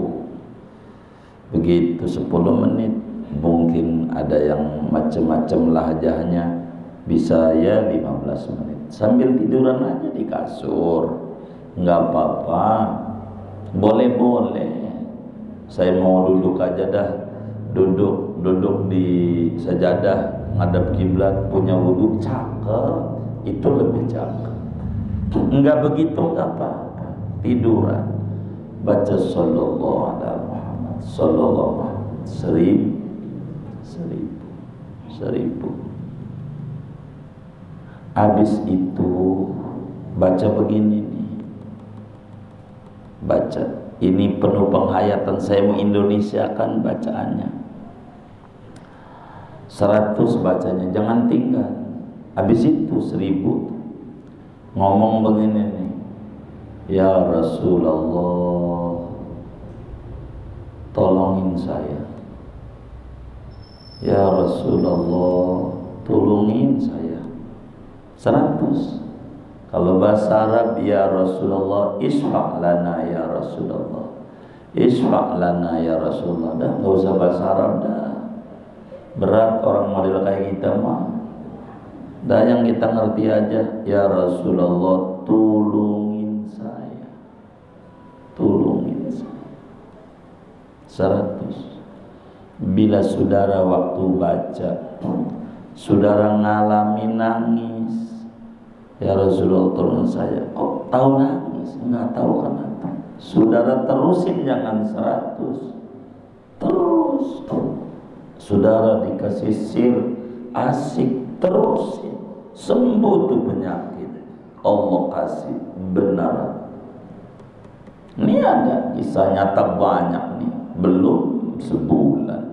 Begitu 10 menit. Mungkin ada yang macam-macam lahjahnya, bisa ya 15 menit. Sambil tiduran aja di kasur, nggak apa-apa, boleh-boleh. Saya mau duduk aja dah, duduk di sajadah ngadep kiblat, punya wudhu, cakep, itu lebih cakep. Enggak begitu enggak apa-apa, tiduran baca sallallahu alaihi Muhammad, sallallahu alaihi 1000. Habis itu baca begini nih, baca ini penuh penghayatan, saya mau Indonesiakan bacaannya. 100 bacanya, jangan tinggal. Habis itu 1000 ngomong begini nih, ya Rasulullah, tolongin saya. Ya Rasulullah, tolongin saya. 100. Kalau bahasa Arab, ya Rasulullah, isfa' lana ya Rasulullah, isfa' lana ya Rasulullah. Dah nggak usah bahasa Arab dah. Berat orang model kayak kita mah. Dah yang kita ngerti aja, ya Rasulullah, tolongin saya, tolongin saya. 100. Bila saudara waktu baca, saudara ngalami nangis, ya Rasulullah tolong saya. Oh, tahu nangis, nggak tahu kenapa. Saudara terusin, jangan 100. Terus. Saudara dikasih sir, asik, terusin. Sembuh tuh penyakit. Allah kasih benar. Ini ada kisah nyata banyak nih, belum sebulan.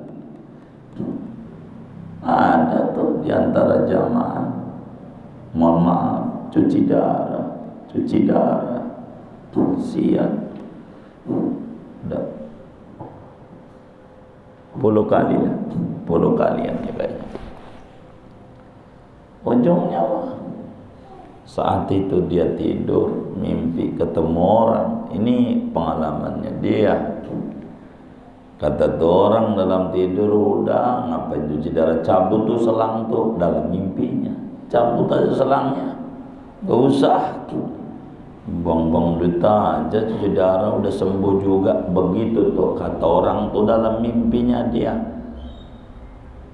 Ada tuh diantara jamaah, mohon maaf, cuci darah, sian, udah 10 kali lah, 10 kalian ya kayaknya. Ujungnya apa? Saat itu dia tidur, mimpi ketemu orang. Ini pengalamannya dia. Kata tuh orang dalam tidur, udah ngapain cuci darah, cabut tuh selang tuh dalam mimpinya. Cabut aja selangnya, gak usah buang-buang duit aja, cuci darah udah sembuh juga. Begitu tuh kata orang tuh dalam mimpinya dia.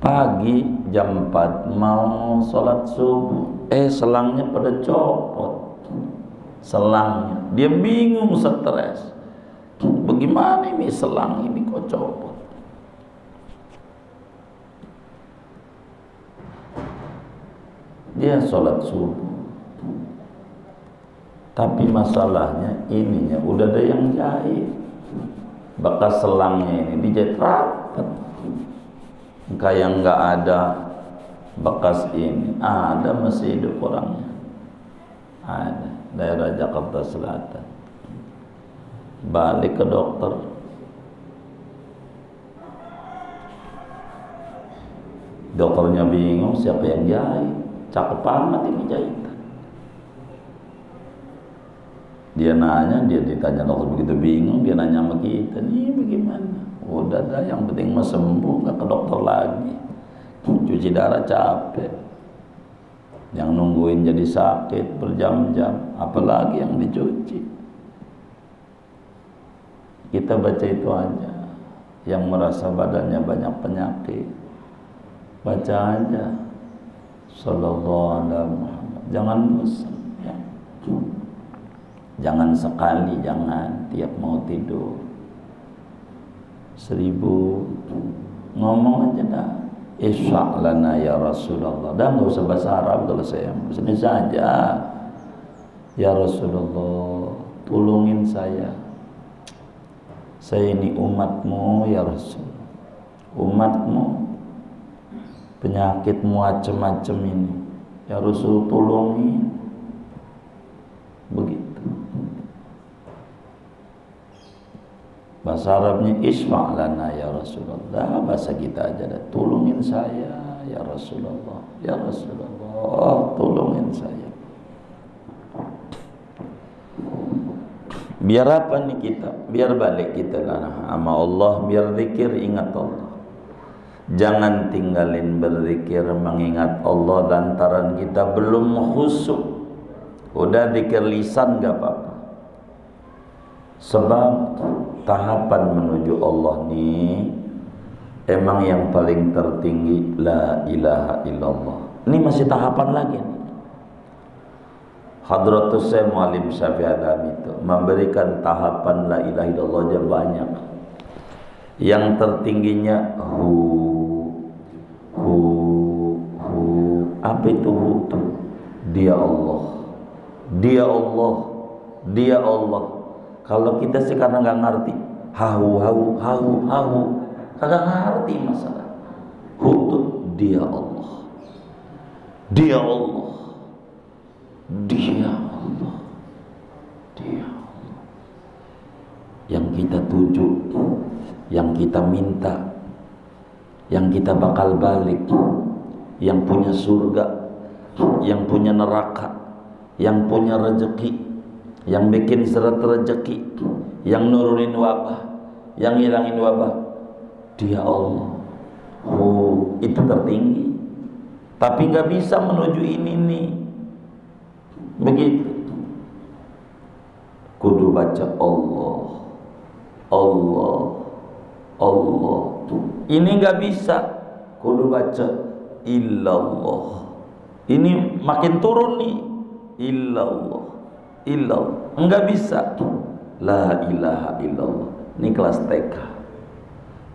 Pagi jam 4 mau sholat subuh, selangnya pada copot. Selangnya, dia bingung, stres. Bagaimana ini selang ini kok copot? Dia sholat subuh, tapi masalahnya ininya udah ada yang jahit. Bekas selangnya ini dijahit rapat. Kayak nggak ada bekas ini, ada masih hidup orangnya. Ada, daerah Jakarta Selatan. Balik ke dokter, dokternya bingung siapa yang jahit. Cakep amat ini jahitan. Dia nanya, dia ditanya dokter begitu bingung, dia nanya sama kita, nih bagaimana? Udah dah, yang penting mah sembuh, nggak ke dokter lagi. Cuci darah capek, yang nungguin jadi sakit berjam-jam, apalagi yang dicuci. Kita baca itu aja. Yang merasa badannya banyak penyakit, baca aja Sallallahu alaihi Muhammad. Jangan bosan ya. Jangan sekali, jangan tiap mau tidur 1000 ngomong aja dah. Isya' lana ya Rasulullah. Dah nggak usah bahasa Arab kalau saya. Sini saja. Ya Rasulullah, tolongin saya. Saya ini umatmu ya Rasul. Umatmu, penyakit macam-macam ini. Ya Rasul, tolongin. Begitu. Bahasa Arabnya isma' lana ya Rasulullah. Bahasa kita aja dah. Tolongin saya ya Rasulullah. Ya Rasulullah, tolongin saya. Biar apa nih kita? Biar balik kita sama Allah, biar zikir, ingat Allah. Jangan tinggalin berzikir, mengingat Allah lantaran kita belum khusyuk. Udah zikir lisan gak apa-apa. Sebab tahapan menuju Allah nih emang yang paling tertinggi la ilaha illallah. Ini masih tahapan lagi nih. Hadratus Syekh Muallim Syafi'i Adam itu memberikan tahapan la ilaha illallah aja banyak. Yang tertingginya hu. Apa itu hu? Dia Allah. Dia Allah. Dia Allah. Kalau kita sih karena nggak ngerti, hahu, kagak ngerti masalah. Hu dia Allah. Dia Allah. Dia Allah. Dia Allah. Yang kita tuju, yang kita minta, yang kita bakal balik, yang punya surga, yang punya neraka, yang punya rezeki, yang bikin seret rezeki, yang nurunin wabah, yang hilangin wabah. Dia Allah. Oh, itu tertinggi. Tapi nggak bisa menuju ini nih. Begitu. Kudu baca Allah, Allah, Allah. Ini nggak bisa. Kudu baca illallah. Ini makin turun nih. Illallah, illallah. Enggak bisa. La ilaha illallah. Ini kelas TK.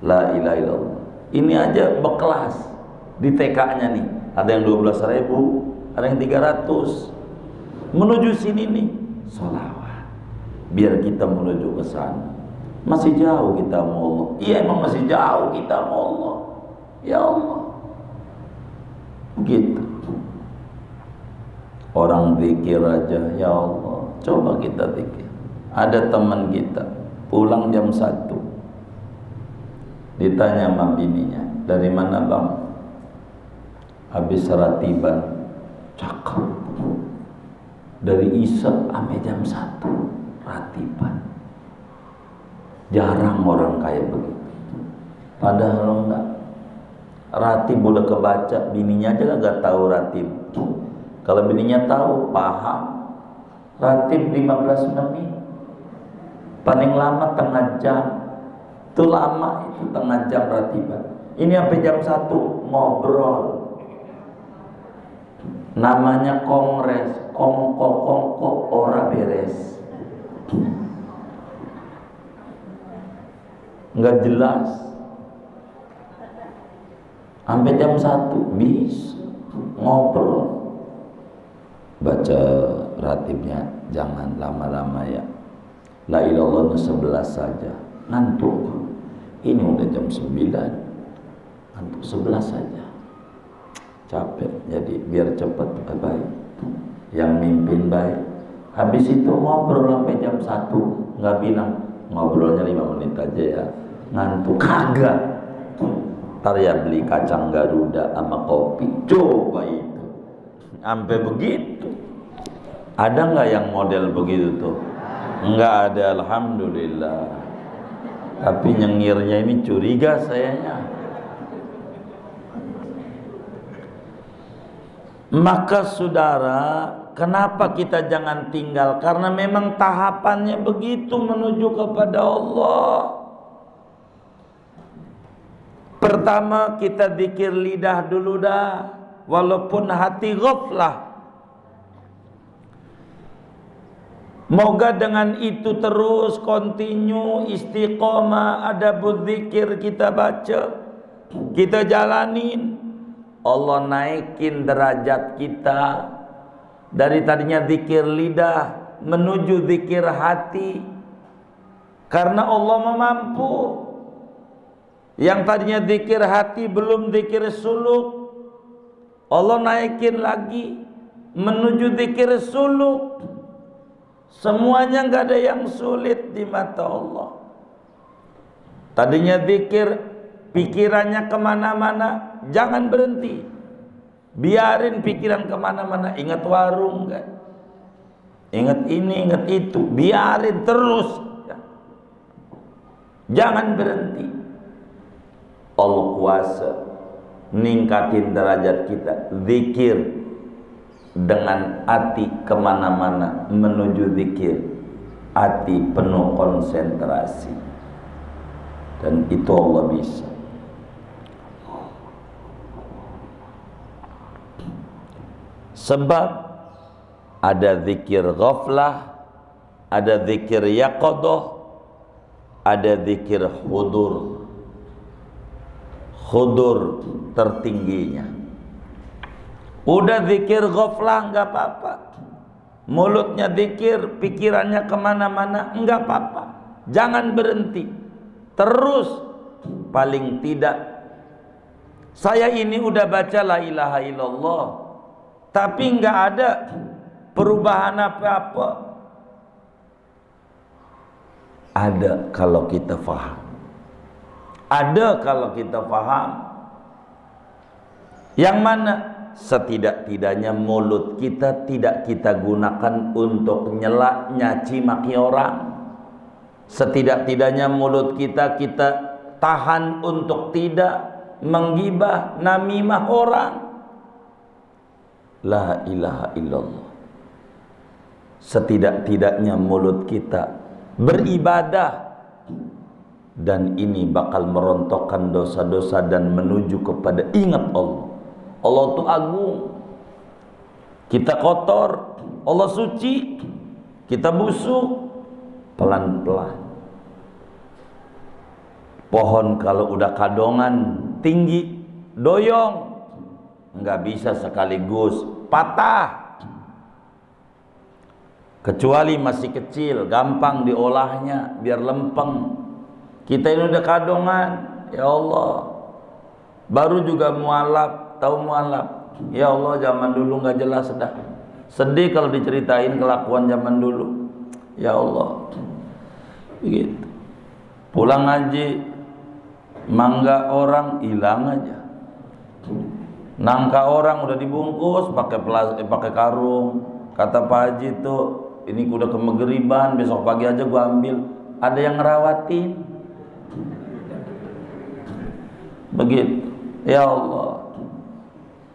La ilaha illallah. Ini aja berkelas di TK-nya nih. Ada yang 12.000, ada yang 300. Menuju sini nih, sholawat. Biar kita menuju ke sana. Masih jauh kita sama Allah. Iya, emang masih jauh kita sama Allah. Ya Allah. Gitu. Orang zikir aja, ya Allah. Coba kita zikir. Ada teman kita pulang jam 1. Ditanya sama bininya, dari mana bang? Habis ratiban. Cakep. Dari Isya sampai jam 1 ratiban. Jarang orang kayak begitu. Padahal enggak. Ratib udah kebaca, bininya aja gak tahu ratib. Kalau bininya tahu, paham. Ratib 15 menit. Paling lama setengah jam. Itu lama itu setengah jam ratiban. Ini sampai jam 1 ngobrol. Namanya kongres, kongko ora beres. Enggak jelas. Sampai jam 1 bis ngobrol. Baca ratibnya jangan lama-lama ya. La ilallah 11 saja. Ngantuk. Ini udah jam 9. Ngantuk 11 saja. Capek. Jadi biar cepat baik. Yang mimpin baik. Habis itu ngobrol sampai jam 1. Nggak bilang ngobrolnya 5 menit aja ya. Ngantuk. Kagak. Ntar ya beli kacang Garuda sama kopi. Coba itu. Sampai begitu. Ada nggak yang model begitu tuh? Nggak ada, alhamdulillah. Tapi nyengirnya ini curiga sayanya. Maka saudara, kenapa kita jangan tinggal? Karena memang tahapannya begitu menuju kepada Allah. Pertama kita zikir lidah dulu dah, walaupun hati ghaflah. Moga dengan itu terus continue istiqomah, ada berzikir kita baca, kita jalanin. Allah naikin derajat kita dari tadinya zikir lidah menuju zikir hati, karena Allah mampu. Yang tadinya zikir hati belum zikir suluk, Allah naikin lagi menuju zikir suluk. Semuanya nggak ada yang sulit di mata Allah. Tadinya zikir pikirannya kemana-mana, jangan berhenti. Biarin pikiran kemana-mana. Ingat warung nggak? Ingat ini, ingat itu. Biarin terus. Jangan berhenti. Allah kuasa ningkatin derajat kita. Zikir dengan hati kemana-mana menuju zikir. Hati penuh konsentrasi. Dan itu Allah bisa. Sebab ada zikir ghaflah, ada zikir yaqadah, ada zikir hudur. Hudur tertingginya. Udah zikir ghaflah enggak apa-apa. Mulutnya zikir, pikirannya kemana-mana enggak apa-apa. Jangan berhenti. Terus, paling tidak saya ini udah baca la ilaha illallah, tapi enggak ada perubahan apa-apa. Ada kalau kita faham. Ada kalau kita faham. Yang mana? Setidak-tidaknya mulut kita tidak kita gunakan untuk nyela, nyaci maki orang. Setidak-tidaknya mulut kita tahan untuk tidak menggibah, namimah orang. La ilaha illallah. Setidak-tidaknya mulut kita beribadah. Dan ini bakal merontokkan dosa-dosa dan menuju kepada ingat Allah. Allah itu agung. Kita kotor, Allah suci. Kita busuk. Pelan-pelan. Pohon kalau udah kadongan tinggi, doyong, nggak bisa sekaligus patah. Kecuali masih kecil, gampang diolahnya biar lempeng. Kita ini udah kadongan, ya Allah. Baru juga mualaf, tahu mualaf? Ya Allah, zaman dulu nggak jelas dah. Sedih kalau diceritain kelakuan zaman dulu. Ya Allah. Begitu. Pulang ngaji, mangga orang hilang aja. Nangka orang udah dibungkus pakai karung. Kata Pak Haji tuh, ini udah kemegeriban, besok pagi aja gua ambil. Ada yang ngerawatin. Begitu. Ya Allah.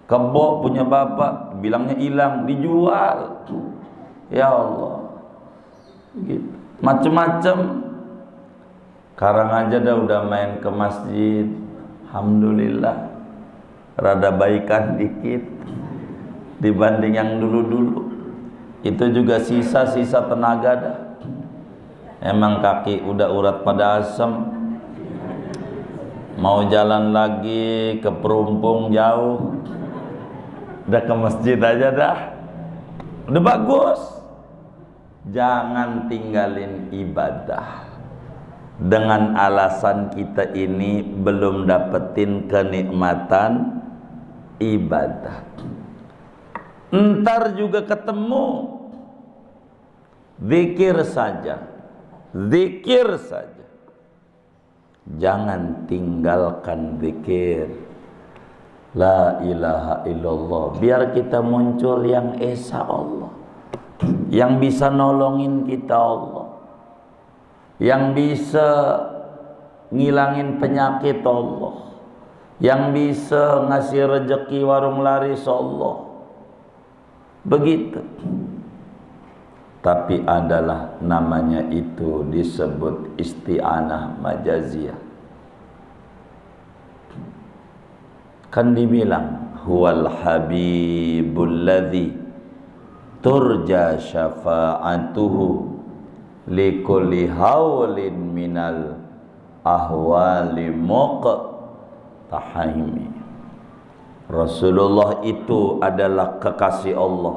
Kebo punya bapak, bilangnya hilang, dijual. Ya Allah. Begitu. Macem-macem. Sekarang aja dah udah main ke masjid. Alhamdulillah. Rada baikan dikit dibanding yang dulu-dulu. Itu juga sisa-sisa tenaga dah. Emang kaki udah urat pada asem. Mau jalan lagi ke Perumpung jauh. Udah ke masjid aja dah. Udah bagus. Jangan tinggalin ibadah dengan alasan kita ini belum dapetin kenikmatan ibadah. Entar juga ketemu. Zikir saja. Zikir saja. Jangan tinggalkan zikir. La ilaha illallah. Biar kita muncul yang esa Allah. Yang bisa nolongin kita Allah. Yang bisa ngilangin penyakit Allah. Yang bisa ngasih rezeki warung laris Allah. Begitu. Tapi adalah namanya itu disebut isti'anah majaziyah. Kan dibilang huwal habibul ladzi turja syafa'atuhu likulli haulin minal ahwali muqtahimi. Rasulullah itu adalah kekasih Allah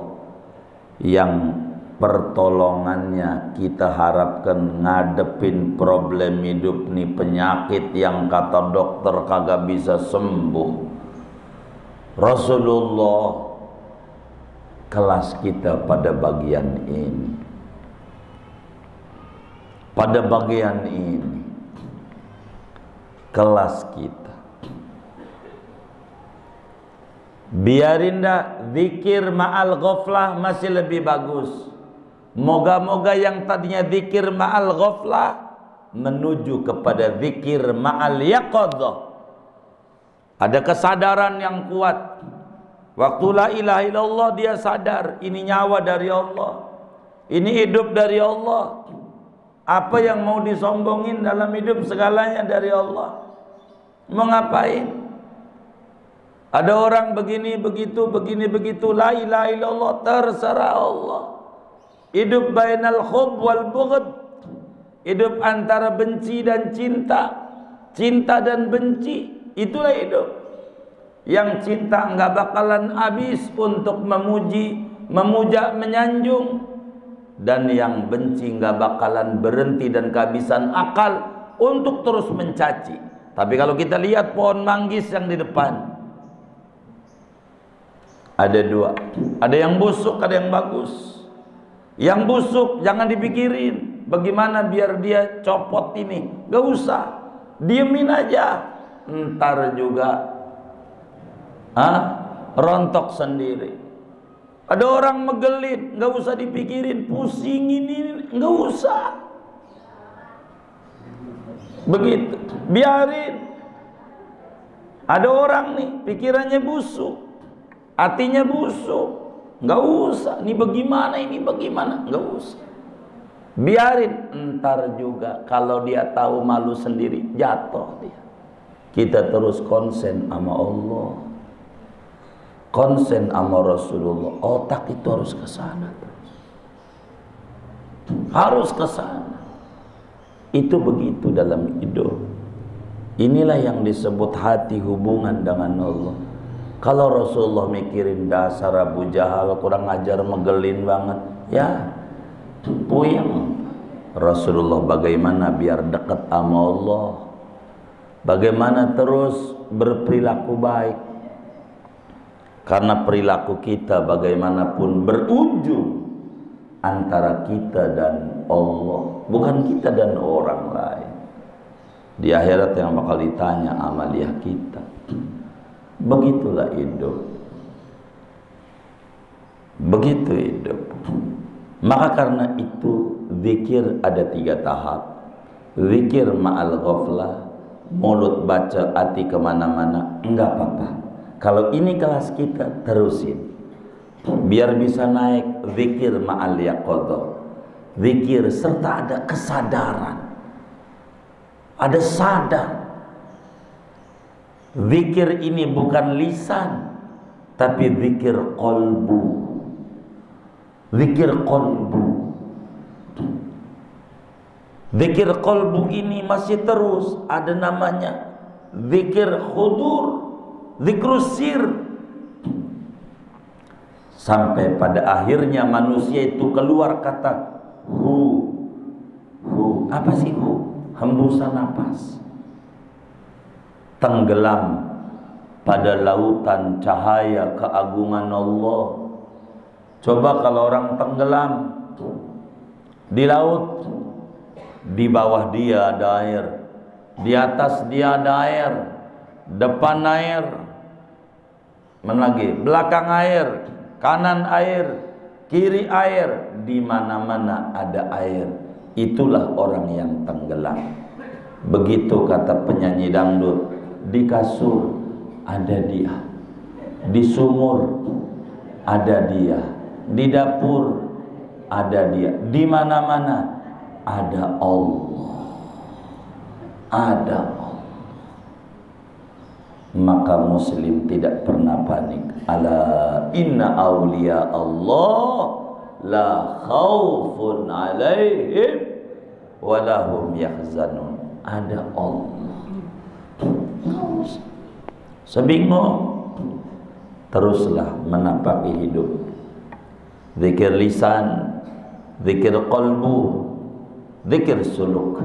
yang pertolongannya kita harapkan ngadepin problem hidup nih, penyakit yang kata dokter kagak bisa sembuh. Rasulullah kelas kita pada bagian ini. Pada bagian ini kelas kita. Biarin dah zikir ma'al ghaflah masih lebih bagus. Moga-moga yang tadinya zikir ma'al ghaflah menuju kepada zikir ma'al yaqadhah. Ada kesadaran yang kuat. Waktu la ilaha illallah dia sadar ini nyawa dari Allah. Ini hidup dari Allah. Apa yang mau disombongin dalam hidup segalanya dari Allah. Mau ngapain? Ada orang begini begitu, begini begitu, la ilaha illallah, terserah Allah. Hidup bainal khub wal bughd. Hidup antara benci dan cinta. Cinta dan benci, itulah hidup. Yang cinta enggak bakalan habis untuk memuji, memuja, menyanjung. Dan yang benci enggak bakalan berhenti dan kehabisan akal untuk terus mencaci. Tapi kalau kita lihat pohon manggis yang di depan, ada dua, ada yang busuk, ada yang bagus. Yang busuk jangan dipikirin bagaimana biar dia copot ini, gak usah, diemin aja, ntar juga rontok sendiri. Ada orang megelit, gak usah dipikirin, pusing ini, gak usah, begitu, biarin. Ada orang nih pikirannya busuk, hatinya busuk, nggak usah. Ini bagaimana, nggak usah. Biarin, entar juga kalau dia tahu malu sendiri jatuh dia. Kita terus konsen sama Allah, konsen sama Rasulullah. Otak itu harus ke sana terus, harus ke sana. Itu begitu dalam hidup. Inilah yang disebut hati hubungan dengan Allah. Kalau Rasulullah mikirin dasar Abu Jahal kurang ajar, megelin banget, ya puyeng. Rasulullah bagaimana biar dekat sama Allah, bagaimana terus berperilaku baik, karena perilaku kita bagaimanapun berujung antara kita dan Allah, bukan kita dan orang lain. Di akhirat yang bakal ditanya amaliah kita. Begitulah hidup, begitu hidup. Maka karena itu zikir ada 3 tahap. Zikir ma'al ghaflah, mulut baca, hati kemana-mana, enggak apa-apa. Kalau ini kelas kita, terusin biar bisa naik. Zikir ma'al yaqadha, zikir serta ada kesadaran, ada sadar. Zikir ini bukan lisan, tapi zikir qalbu. Zikir qalbu. Zikir qalbu ini masih terus ada namanya zikir khudur, zikrus sir. Sampai pada akhirnya manusia itu keluar kata hu. Apa sih hu? Hembusan napas. Tenggelam pada lautan cahaya keagungan Allah. Coba kalau orang tenggelam di laut, di bawah dia ada air, di atas dia ada air, depan air, mana lagi, belakang air, kanan air, kiri air, di mana-mana ada air. Itulah orang yang tenggelam. Begitu kata penyanyi dangdut, di kasur ada dia, di sumur ada dia, di dapur ada dia, di mana-mana ada Allah. Ada Allah. Maka muslim tidak pernah panik. Ala inna awliya Allah la khawfun alaihim wa lahum yahzanun. Ada Allah. Sebingung. Teruslah menapaki hidup. Zikir lisan, zikir qalbu, zikir suluk.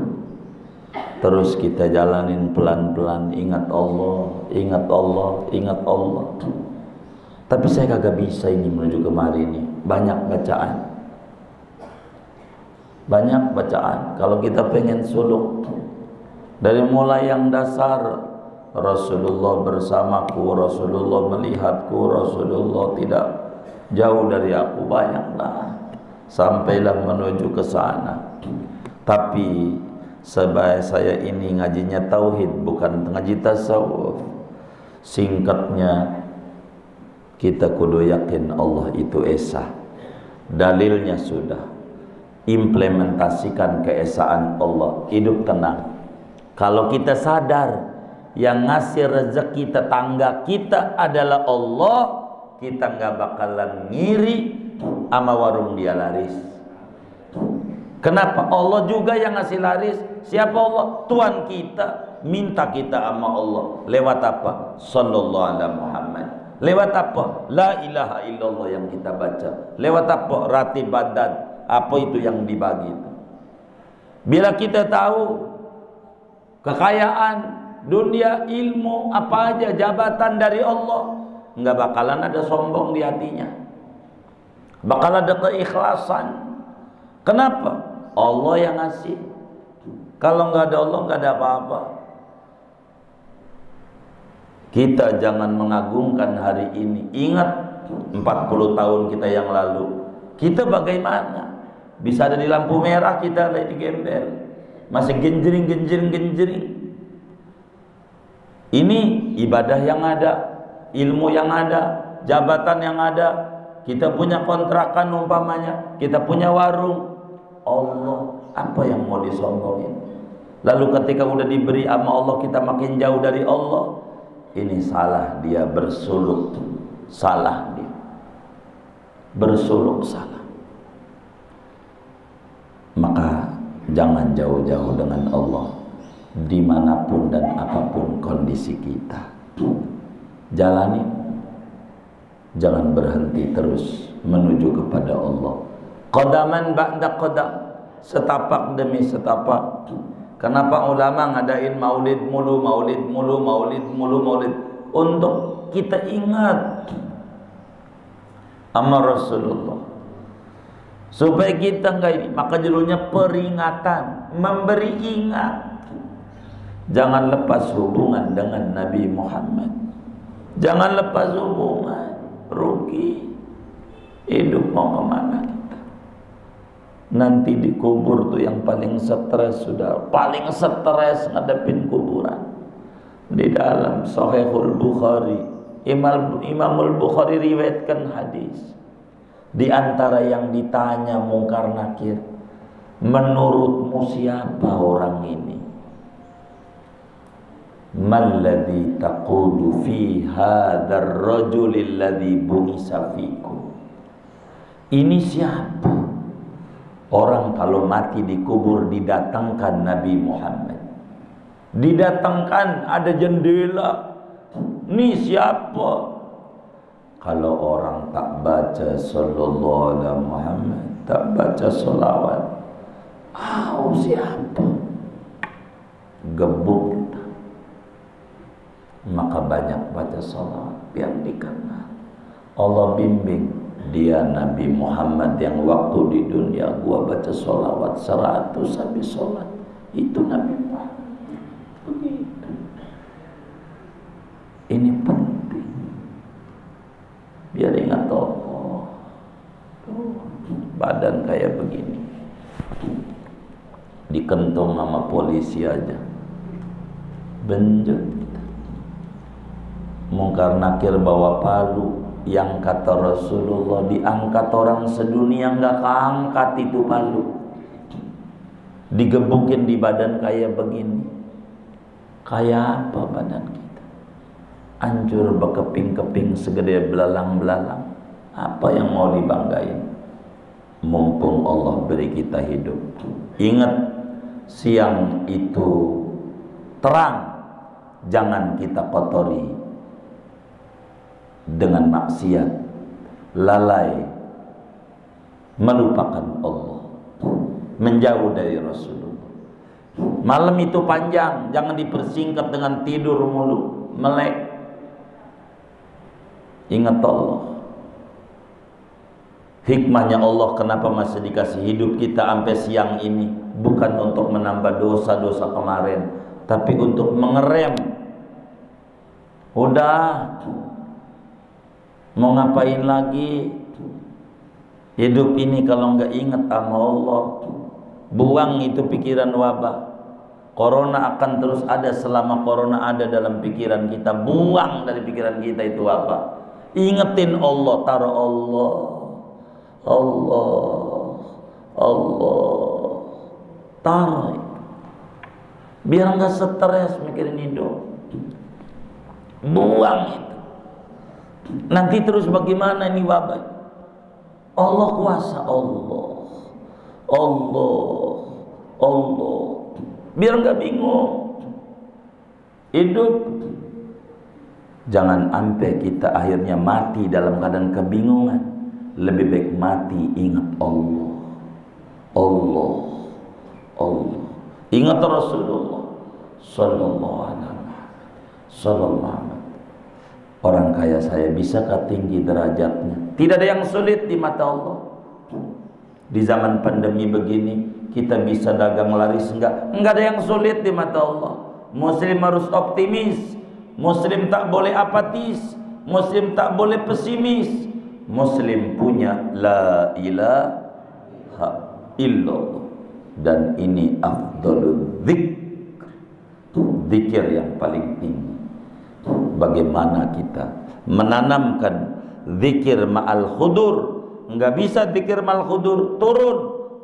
Terus kita jalanin pelan-pelan. Ingat Allah, ingat Allah, ingat Allah. Tapi saya kagak bisa ini menuju kemari ini. Banyak bacaan, banyak bacaan. Kalau kita pengen suluk, dari mulai yang dasar, Rasulullah bersamaku, Rasulullah melihatku, Rasulullah tidak jauh dari aku, banyaklah. Sampailah menuju ke sana. Tapi sebaik saya ini ngajinya tauhid, bukan ngaji tasawuf. Singkatnya, kita kudu yakin Allah itu esa. Dalilnya sudah. Implementasikan keesaan Allah, hidup tenang. Kalau kita sadar yang ngasih rezeki tetangga kita adalah Allah, kita nggak bakalan ngiri sama warung dia laris. Kenapa? Allah juga yang ngasih laris. Siapa Allah? Tuhan kita. Minta kita sama Allah. Lewat apa? Sallallahu alaihi Muhammad. Lewat apa? La ilaha illallah yang kita baca. Lewat apa? Ratib badan. Apa itu yang dibagi itu? Bila kita tahu kekayaan dunia, ilmu, apa aja, jabatan dari Allah, nggak bakalan ada sombong di hatinya. Bakal ada keikhlasan. Kenapa? Allah yang ngasih. Kalau nggak ada Allah, nggak ada apa-apa. Kita jangan mengagungkan hari ini. Ingat 40 tahun kita yang lalu, kita bagaimana? Bisa ada di lampu merah, kita lagi digembel, masih genjering. Ini ibadah yang ada, ilmu yang ada, jabatan yang ada. Kita punya kontrakan umpamanya, kita punya warung. Allah, apa yang mau disombongin? Lalu ketika udah diberi sama Allah, kita makin jauh dari Allah. Ini salah dia bersuluk, salah dia bersuluk, salah. Maka jangan jauh-jauh dengan Allah, dimanapun dan apapun kondisi kita. Jalani, jangan berhenti terus menuju kepada Allah. Qadaman ba'da qadam, setapak demi setapak. Kenapa ulama ngadain maulid mulu, maulid mulu, maulid mulu, maulid? Untuk kita ingat sama Rasulullah, supaya kita enggak ini. Maka judulnya peringatan, memberi ingat. Jangan lepas hubungan dengan Nabi Muhammad. Jangan lepas hubungan, rugi. Hidup mau kemana kita? Nanti dikubur tuh yang paling stres, sudah paling stres ngadepin kuburan. Di dalam Sahihul Bukhari, Imamul Bukhari riwayatkan hadis. Di antara yang ditanya Mungkar Nakir, menurutmu siapa orang ini? Malladzi taqulu fi hadzal rajulil ladzi bu'isa fikum. Ini siapa? Orang kalau mati dikubur didatangkan Nabi Muhammad. Didatangkan, ada jendela. Ini siapa? Kalau orang tak baca sallallahu alaihi Muhammad, tak baca salawat, siapa? Gebuk. Maka banyak baca salawat biar dikenal. Allah bimbing dia Nabi Muhammad yang waktu di dunia gua baca salawat 100 habis salat. Itu Nabi Muhammad. Begitu. Ini penting. Biar ingat Allah. Badan kayak begini, dikentung sama polisi aja, benjut. Mungkar Nakir bawa palu, yang kata Rasulullah diangkat orang sedunia nggak keangkat itu palu. Digebukin di badan kayak begini. Kayak apa badan kita? Hancur berkeping-keping segede belalang-belalang. Apa yang mau dibanggain? Mumpung Allah beri kita hidup. Ingat, siang itu terang, jangan kita kotori dengan maksiat, lalai, melupakan Allah, menjauh dari Rasulullah. Malam itu panjang, jangan dipersingkat dengan tidur mulu, melek. Ingat Allah. Hikmahnya Allah kenapa masih dikasih hidup kita sampai siang ini, bukan untuk menambah dosa-dosa kemarin, tapi untuk mengerem. Udah, mau ngapain lagi? Hidup ini kalau nggak ingat sama Allah, buang itu pikiran wabah. Corona akan terus ada selama corona ada dalam pikiran kita. Buang dari pikiran kita itu wabah. Ingetin Allah, taruh Allah, Allah, Allah, taruh. Biar nggak stres mikirin hidup. Buang itu. Nanti terus bagaimana ini wabah? Allah kuasa, Allah, Allah, Allah. Biar nggak bingung hidup. Jangan sampai kita akhirnya mati dalam keadaan kebingungan. Lebih baik mati ingat Allah, Allah, Allah. Ingat Rasulullah sallallahu alaihi wasallam. Orang kaya saya bisakah tinggi derajatnya? Tidak ada yang sulit di mata Allah. Di zaman pandemi begini, kita bisa dagang laris enggak? Enggak ada yang sulit di mata Allah. Muslim harus optimis. Muslim tak boleh apatis. Muslim tak boleh pesimis. Muslim punya la ilaha illallah. Dan ini afdalul dzikr. Zikir yang paling tinggi. Bagaimana kita menanamkan zikir ma'al khudur? Enggak bisa zikir ma'al khudur, turun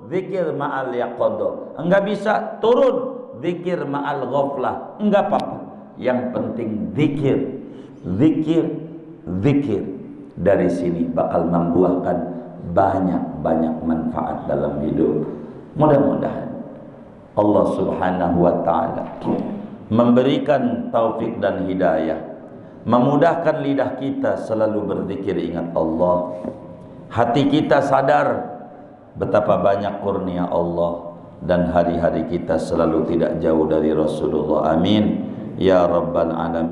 zikir ma'al yaqadah. Enggak bisa turun zikir ma'al ghaflah. Enggak apa-apa. Yang penting zikir, zikir, zikir. Dari sini bakal membuahkan banyak-banyak manfaat dalam hidup. Mudah-mudahan Allah Subhanahu wa ta'ala memberikan taufik dan hidayah, memudahkan lidah kita selalu berzikir ingat Allah, hati kita sadar betapa banyak kurnia Allah, dan hari-hari kita selalu tidak jauh dari Rasulullah. Amin ya rabbal alamin.